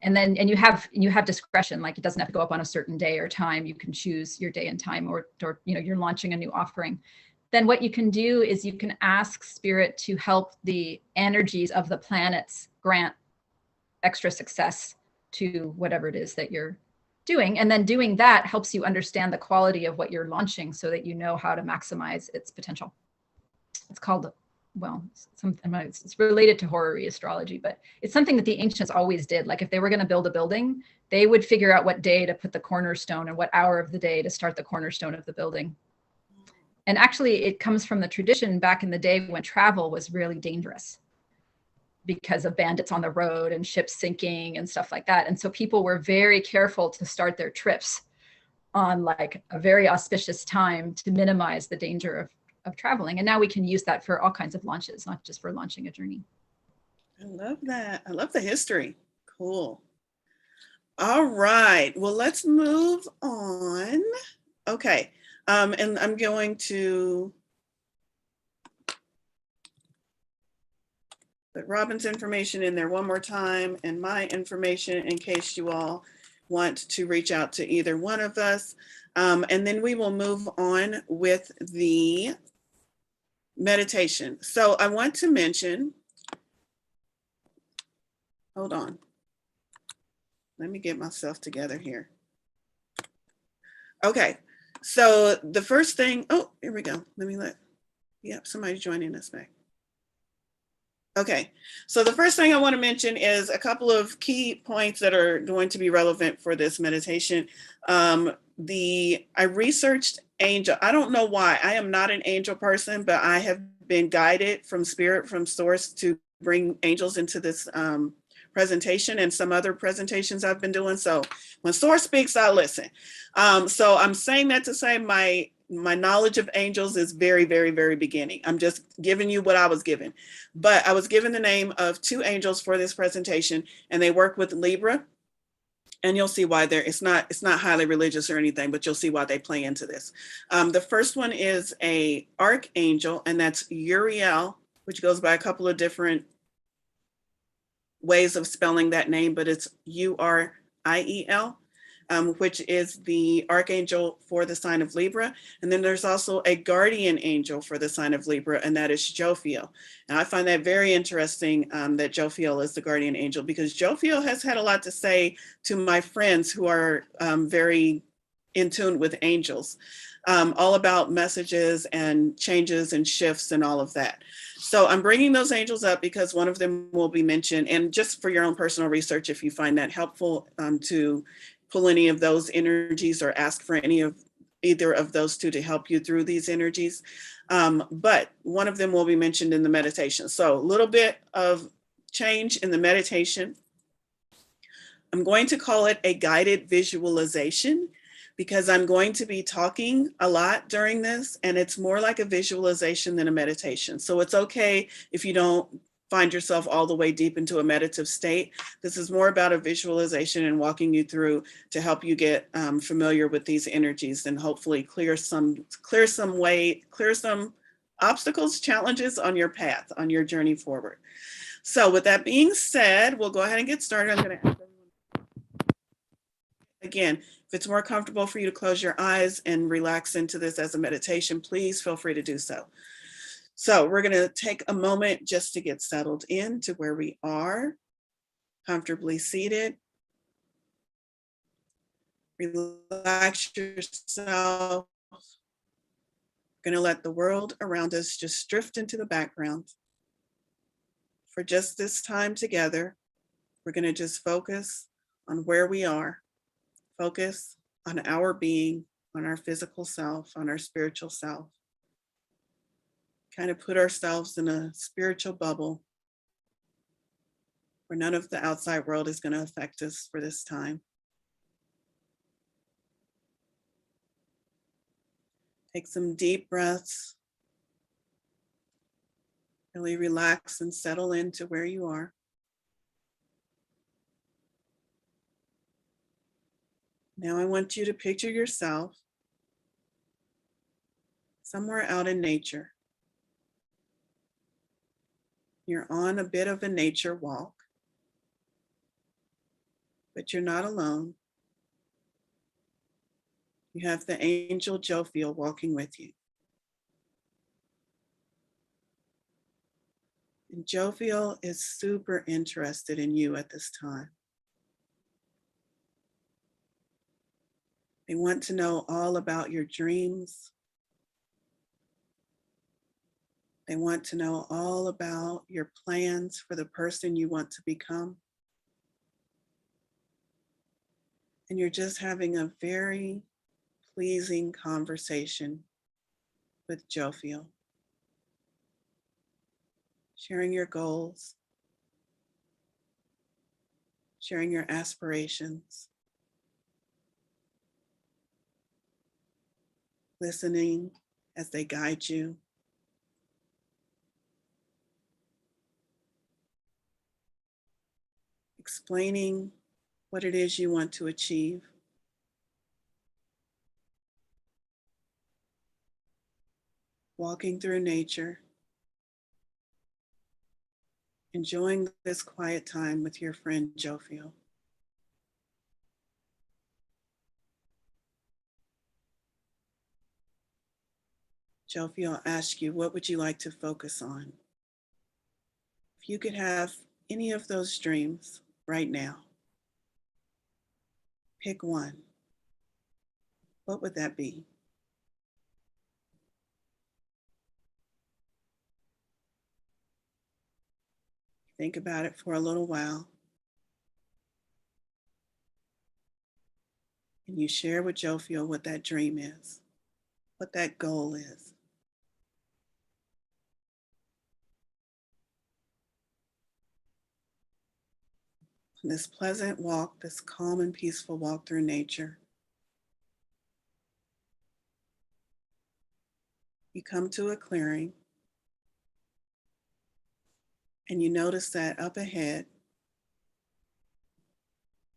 and you have discretion, like it doesn't have to go up on a certain day or time, you can choose your day and time, or you're launching a new offering, then what you can do is you can ask spirit to help the energies of the planets grant extra success to whatever it is that you're doing. And then doing that helps you understand the quality of what you're launching so that you know how to maximize its potential. It's called, well, it's related to horary astrology, but it's something that the ancients always did. Like if they were going to build a building, they would figure out what day to put the cornerstone and what hour of the day to start the cornerstone of the building. And actually it comes from the tradition back in the day when travel was really dangerous because of bandits on the road and ships sinking and stuff like that. And so people were very careful to start their trips on like a very auspicious time to minimize the danger of traveling. And now we can use that for all kinds of launches, not just for launching a journey. I love that. I love the history. Cool. All right. Well, let's move on. Okay. And I'm going to put Robin's information in there one more time, and my information in case you all want to reach out to either one of us. And then we will move on with the meditation. So I want to mention, hold on. Let me get myself together here. Okay, so the first thing, oh, here we go. Yep, somebody's joining us back. Okay, so the first thing I want to mention is a couple of key points that are going to be relevant for this meditation. I researched angel. I don't know why. I am not an angel person, but I have been guided from spirit, from source, to bring angels into this presentation and some other presentations I've been doing. So when source speaks, I listen. So I'm saying that to say my knowledge of angels is very, very, very beginning. I'm just giving you what I was given. But I was given the name of 2 angels for this presentation, and they work with Libra. And you'll see why it's not highly religious or anything, but you'll see why they play into this. The first one is a archangel, and that's Uriel, which goes by a couple of different ways of spelling that name, but it's Uriel, which is the archangel for the sign of Libra. And then there's also a guardian angel for the sign of Libra, and that is Jophiel. And I find that very interesting that Jophiel is the guardian angel, because Jophiel has had a lot to say to my friends who are very in tune with angels, all about messages and changes and shifts and all of that. So I'm bringing those angels up because one of them will be mentioned, and just for your own personal research, if you find that helpful, to pull any of those energies or ask for either of those 2 to help you through these energies. But one of them will be mentioned in the meditation. So a little bit of change in the meditation. I'm going to call it a guided visualization, because I'm going to be talking a lot during this, and it's more like a visualization than a meditation. So it's okay if you don't find yourself all the way deep into a meditative state. This is more about a visualization and walking you through to help you get familiar with these energies, and hopefully clear some obstacles, challenges on your path, on your journey forward. So with that being said, we'll go ahead and get started. I'm going to ask everyone, again, if it's more comfortable for you to close your eyes and relax into this as a meditation, please feel free to do so. So we're going to take a moment just to get settled into where we are, comfortably seated. Relax yourself. We're going to let the world around us just drift into the background. For just this time together, we're going to just focus on where we are. Focus on our being, on our physical self, on our spiritual self. Kind of put ourselves in a spiritual bubble where none of the outside world is going to affect us for this time. Take some deep breaths. Really relax and settle into where you are. Now I want you to picture yourself somewhere out in nature. You're on a bit of a nature walk, but you're not alone. You have the angel Jophiel walking with you. And Jophiel is super interested in you at this time. They want to know all about your dreams. They want to know all about your plans for the person you want to become. And you're just having a very pleasing conversation with Jophiel. Sharing your goals, sharing your aspirations, listening as they guide you. Explaining what it is you want to achieve. Walking through nature. Enjoying this quiet time with your friend Jophiel. Jophiel asks you, what would you like to focus on? If you could have any of those dreams right now, pick one. what would that be? Think about it for a little while. And you share with Jophiel what that dream is, what that goal is. On this pleasant walk, this calm and peaceful walk through nature, you come to a clearing and you notice that up ahead,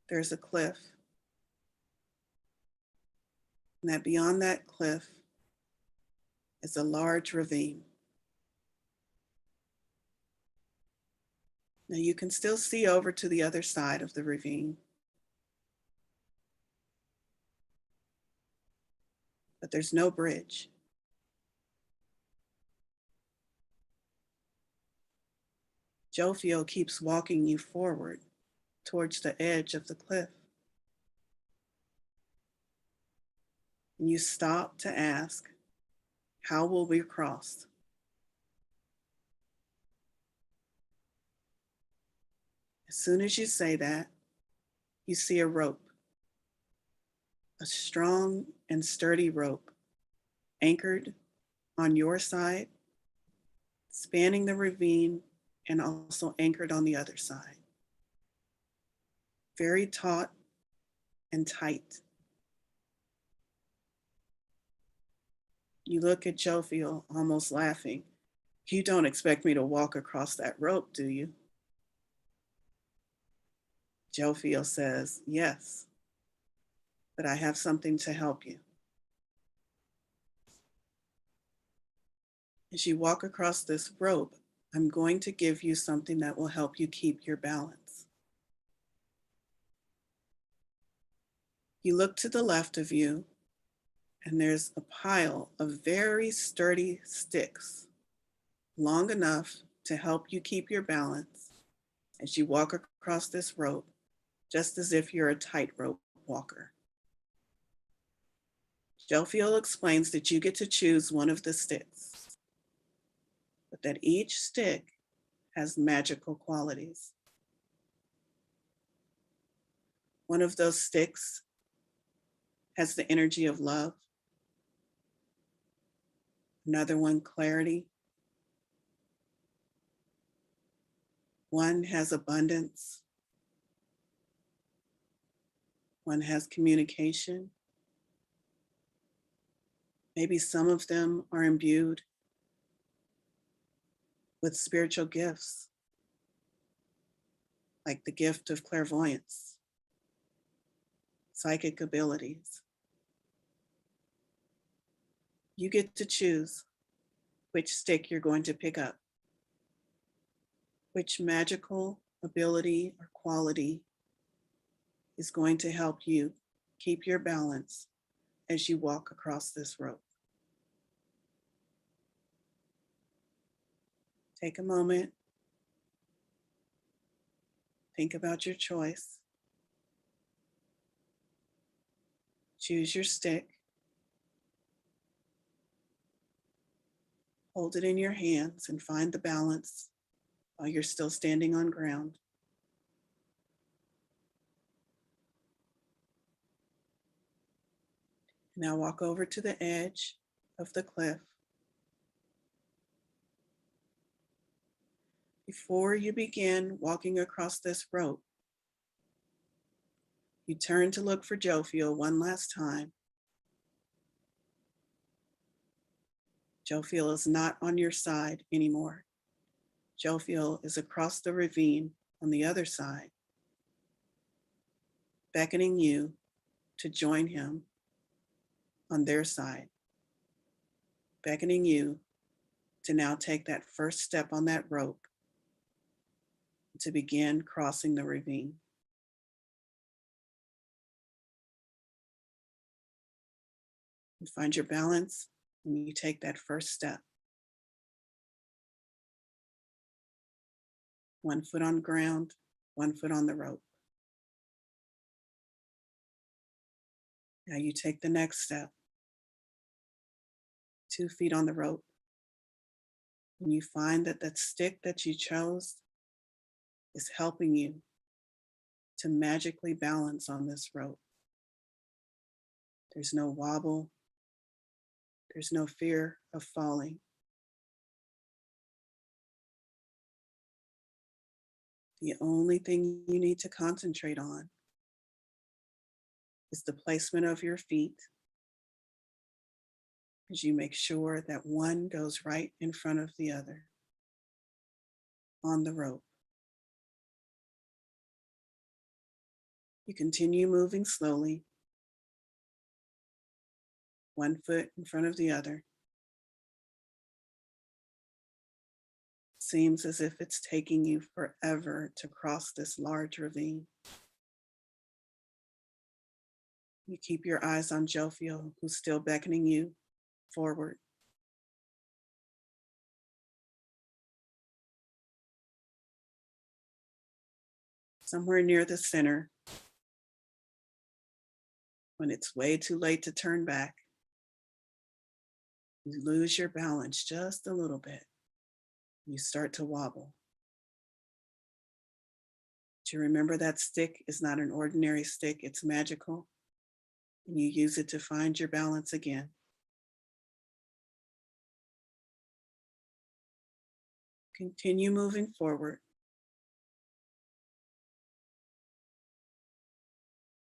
there's a cliff. And that beyond that cliff is a large ravine. Now you can still see over to the other side of the ravine, but there's no bridge. Jophiel keeps walking you forward towards the edge of the cliff. And you stop to ask, how will we cross? As soon as you say that, you see a rope, a strong and sturdy rope anchored on your side, spanning the ravine and also anchored on the other side. Very taut and tight. You look at Jophiel, almost laughing. You don't expect me to walk across that rope, do you? Jophiel says, yes, but I have something to help you. As you walk across this rope, I'm going to give you something that will help you keep your balance. You look to the left of you, and there's a pile of very sturdy sticks, long enough to help you keep your balance as you walk across this rope, just as if you're a tightrope walker. Jophiel explains that you get to choose one of the sticks, but that each stick has magical qualities. One of those sticks has the energy of love. Another one, clarity. One has abundance. One has communication. Maybe some of them are imbued with spiritual gifts, like the gift of clairvoyance, psychic abilities. You get to choose which stick you're going to pick up, which magical ability or quality is going to help you keep your balance as you walk across this rope. Take a moment, think about your choice, choose your stick, hold it in your hands and find the balance while you're still standing on ground. Now walk over to the edge of the cliff. Before you begin walking across this rope, you turn to look for Jophiel one last time. Jophiel is not on your side anymore. Jophiel is across the ravine on the other side, beckoning you to join him on their side, beckoning you to now take that first step on that rope to begin crossing the ravine. You find your balance and you take that first step. One foot on the ground, one foot on the rope. Now you take the next step. 2 feet on the rope. And you find that that stick that you chose is helping you to magically balance on this rope. There's no wobble. There's no fear of falling. The only thing you need to concentrate on is the placement of your feet as you make sure that one goes right in front of the other on the rope. You continue moving slowly, one foot in front of the other. Seems as if it's taking you forever to cross this large ravine. You keep your eyes on Jophiel, who's still beckoning you forward. Somewhere near the center, when it's way too late to turn back, you lose your balance just a little bit. You start to wobble. But you remember that stick is not an ordinary stick, it's magical. And you use it to find your balance again. Continue moving forward.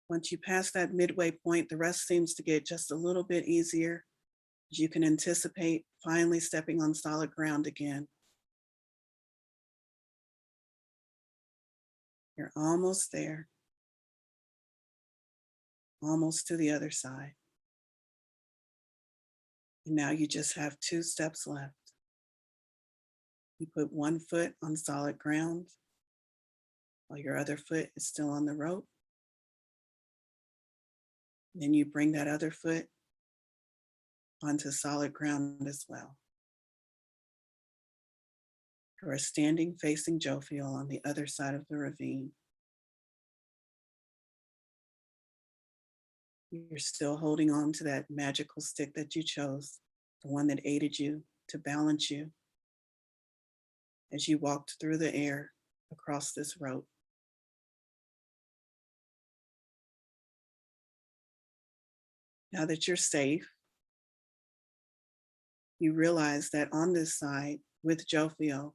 Once you pass that midway point, the rest seems to get just a little bit easier as you can anticipate finally stepping on solid ground again. You're almost there, almost to the other side. And now you just have 2 steps left. You put one foot on solid ground while your other foot is still on the rope. Then you bring that other foot onto solid ground as well. You are standing facing Jophiel on the other side of the ravine. You're still holding on to that magical stick that you chose, the one that aided you to balance you as you walked through the air across this rope. Now that you're safe, you realize that on this side with Jophiel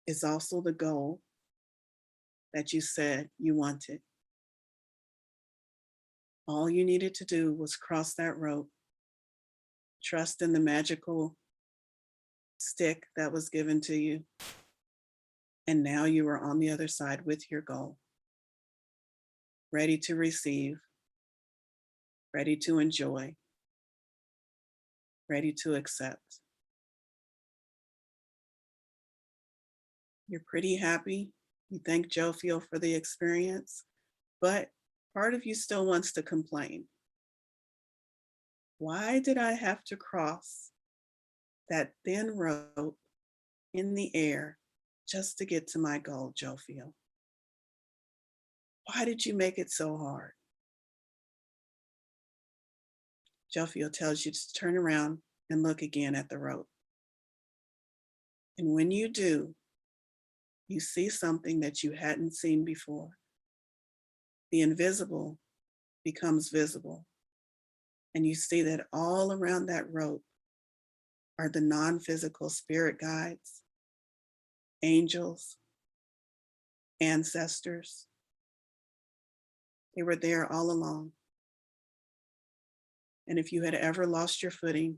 is also the goal that you said you wanted. All you needed to do was cross that rope, trust in the magical stick that was given to you, and now you are on the other side with your goal, ready to receive, ready to enjoy, ready to accept. You're pretty happy. You thank Jophiel for the experience, but part of you still wants to complain. Why did I have to cross that thin rope in the air just to get to my goal, Jophiel? Why did you make it so hard? Jophiel tells you to turn around and look again at the rope. And when you do, you see something that you hadn't seen before. The invisible becomes visible. And you see that all around that rope are the non-physical spirit guides, angels, ancestors. They were there all along. And if you had ever lost your footing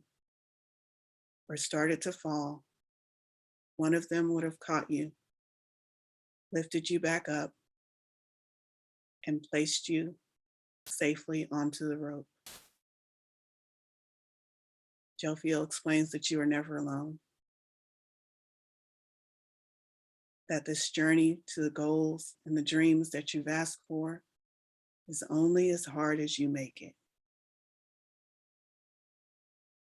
or started to fall, one of them would have caught you, lifted you back up, and placed you safely onto the rope. Jophiel explains that you are never alone, that this journey to the goals and the dreams that you've asked for is only as hard as you make it.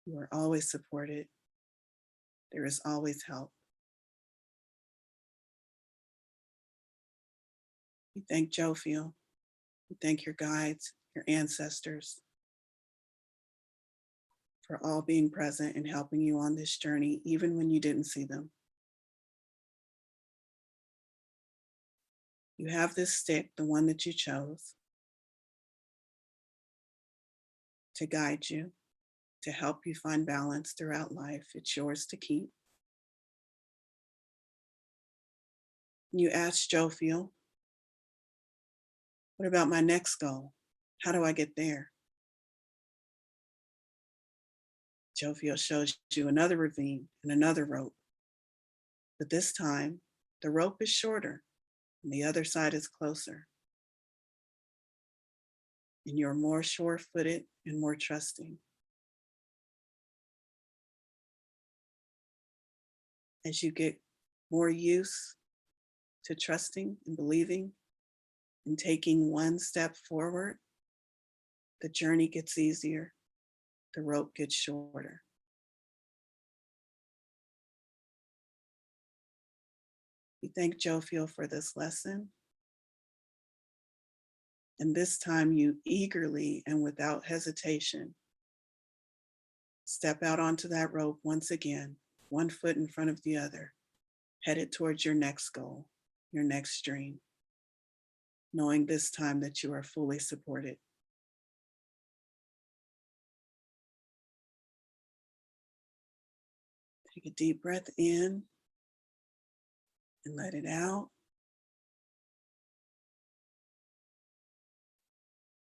You are always supported. There is always help. We thank Jophiel. We thank your guides, your ancestors, for all being present and helping you on this journey, even when you didn't see them. You have this stick, the one that you chose, to guide you, to help you find balance throughout life. It's yours to keep. You ask Jophiel, what about my next goal? How do I get there? Jophiel shows you another ravine and another rope. But this time, the rope is shorter and the other side is closer. And you're more sure-footed and more trusting. As you get more used to trusting and believing and taking one step forward, the journey gets easier, the rope gets shorter. We thank Jophiel for this lesson. And this time you eagerly and without hesitation step out onto that rope once again, one foot in front of the other, headed towards your next goal, your next dream, knowing this time that you are fully supported. Take a deep breath in and let it out.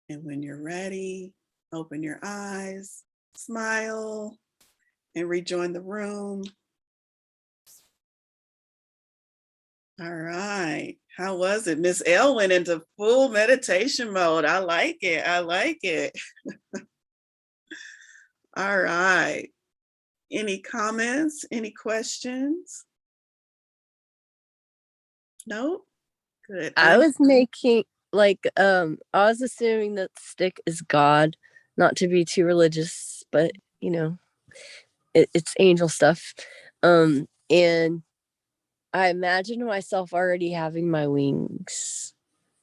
And when you're ready, open your eyes, smile, and rejoin the room. All right. How was it? Miss L went into full meditation mode. I like it. I like it. All right. Any comments? Any questions? No? Good. I was making I was assuming that stick is God, not to be too religious, but you know, it's angel stuff. And I imagined myself already having my wings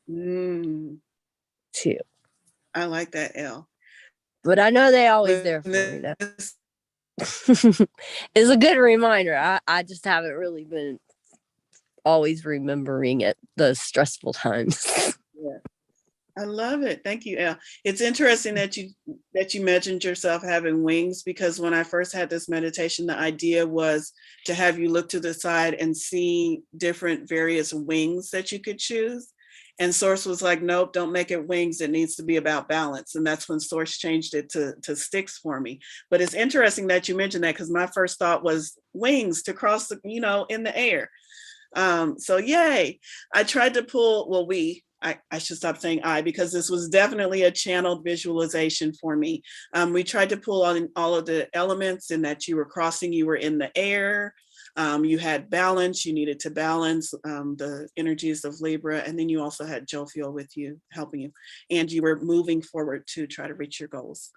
too. I like that, L. But I know they always there for me. That is a good reminder. I just haven't really been always remembering it, the stressful times. Yeah. I love it. Thank you, Elle. It's interesting that you imagined yourself having wings, because when I first had this meditation, the idea was to have you look to the side and see different various wings that you could choose. And Source was like, nope, don't make it wings. It needs to be about balance. And that's when Source changed it to sticks for me. But it's interesting that you mentioned that, because my first thought was wings to cross the, in the air. So yay. I tried to pull, I should stop saying I, because this was definitely a channeled visualization for me. We tried to pull on all of the elements, in that you were crossing, you were in the air, you had balance, you needed to balance the energies of Libra, and then you also had Jophiel with you, helping you, and you were moving forward to try to reach your goals.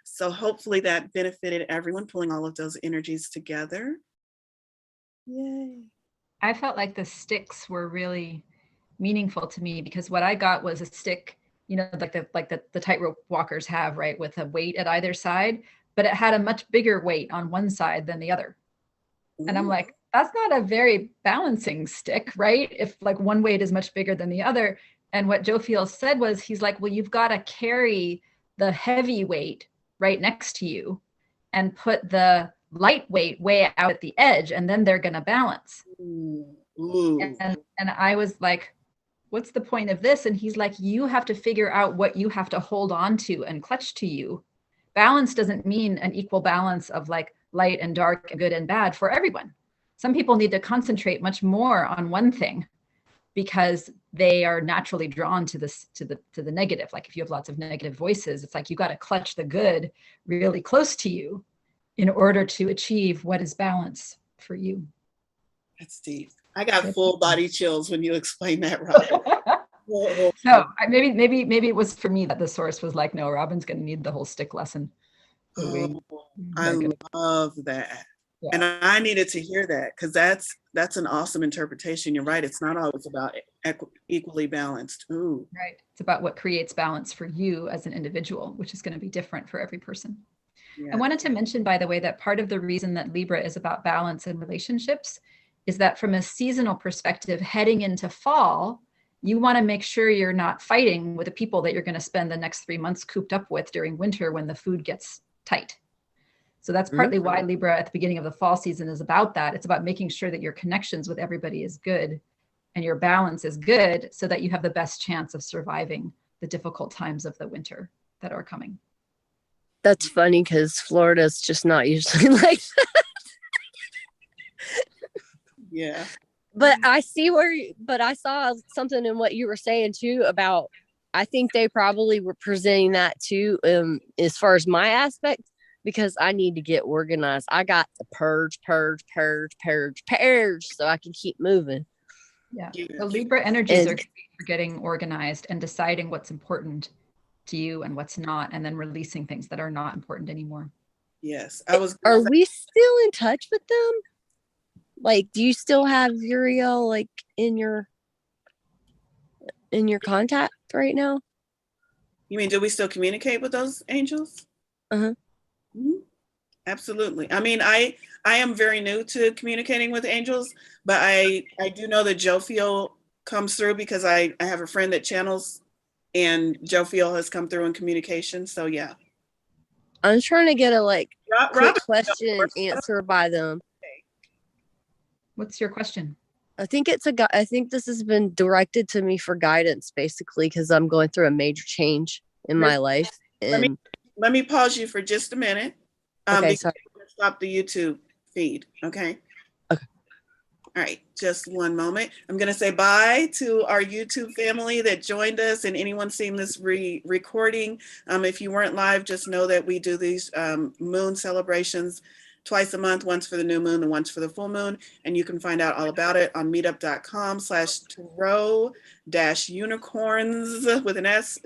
So hopefully that benefited everyone, pulling all of those energies together. Yay. I felt like the sticks were really meaningful to me, because what I got was a stick, like the tightrope walkers have, right, with a weight at either side, but it had a much bigger weight on one side than the other. Ooh. And I'm like, that's not a very balancing stick, right? If like one weight is much bigger than the other. And what Jophiel said was, he's like, well, you've got to carry the heavy weight right next to you and put the lightweight way out at the edge, and then they're going to balance. Ooh. And I was like, what's the point of this? And he's like, you have to figure out what you have to hold on to and clutch to you. Balance doesn't mean an equal balance of like light and dark and good and bad for everyone. Some people need to concentrate much more on one thing because they are naturally drawn to this, to the negative. Like if you have lots of negative voices, it's like you got to clutch the good really close to you in order to achieve what is balance for you. That's deep. I got full body chills when you explained that, Robin. So maybe it was for me that the Source was like, no, Robin's going to need the whole stick lesson. I love that. Yeah. And I needed to hear that, because that's an awesome interpretation. You're right. It's not always about equally balanced. Ooh. Right. It's about what creates balance for you as an individual, which is going to be different for every person. Yeah. I wanted to mention, by the way, that part of the reason that Libra is about balance in relationships is that from a seasonal perspective, heading into fall, you want to make sure you're not fighting with the people that you're going to spend the next 3 months cooped up with during winter when the food gets tight. So that's partly why Libra at the beginning of the fall season is about that. It's about making sure that your connections with everybody is good and your balance is good so that you have the best chance of surviving the difficult times of the winter that are coming. That's funny because Florida's just not usually like that. Yeah. But I saw something in what you were saying too about, I think they probably were presenting that too, as far as my aspect, because I need to get organized. I got to purge, so I can keep moving. Yeah. Yes. The Libra energies are great for getting organized and deciding what's important to you and what's not, and then releasing things that are not important anymore. Yes. I was. Are we still in touch with them? Like, do you still have Uriel like in your contact right now? You mean, do we still communicate with those angels? Uh-huh. Mm-hmm. Absolutely. I mean, I am very new to communicating with angels, but I do know that Jophiel comes through because I have a friend that channels, and Jophiel has come through in communication. So yeah. I'm trying to get a quick Robin, question answer by them. What's your question? I think I think this has been directed to me for guidance, basically, because I'm going through a major change in my life. And let me pause you for just a minute. Okay, sorry. Stop the YouTube feed. Okay. Okay. All right, just one moment. I'm going to say bye to our YouTube family that joined us and anyone seeing this recording. If you weren't live, just know that we do these moon celebrations twice a month, once for the new moon and once for the full moon. And you can find out all about it on meetup.com/tarot-unicorns with an S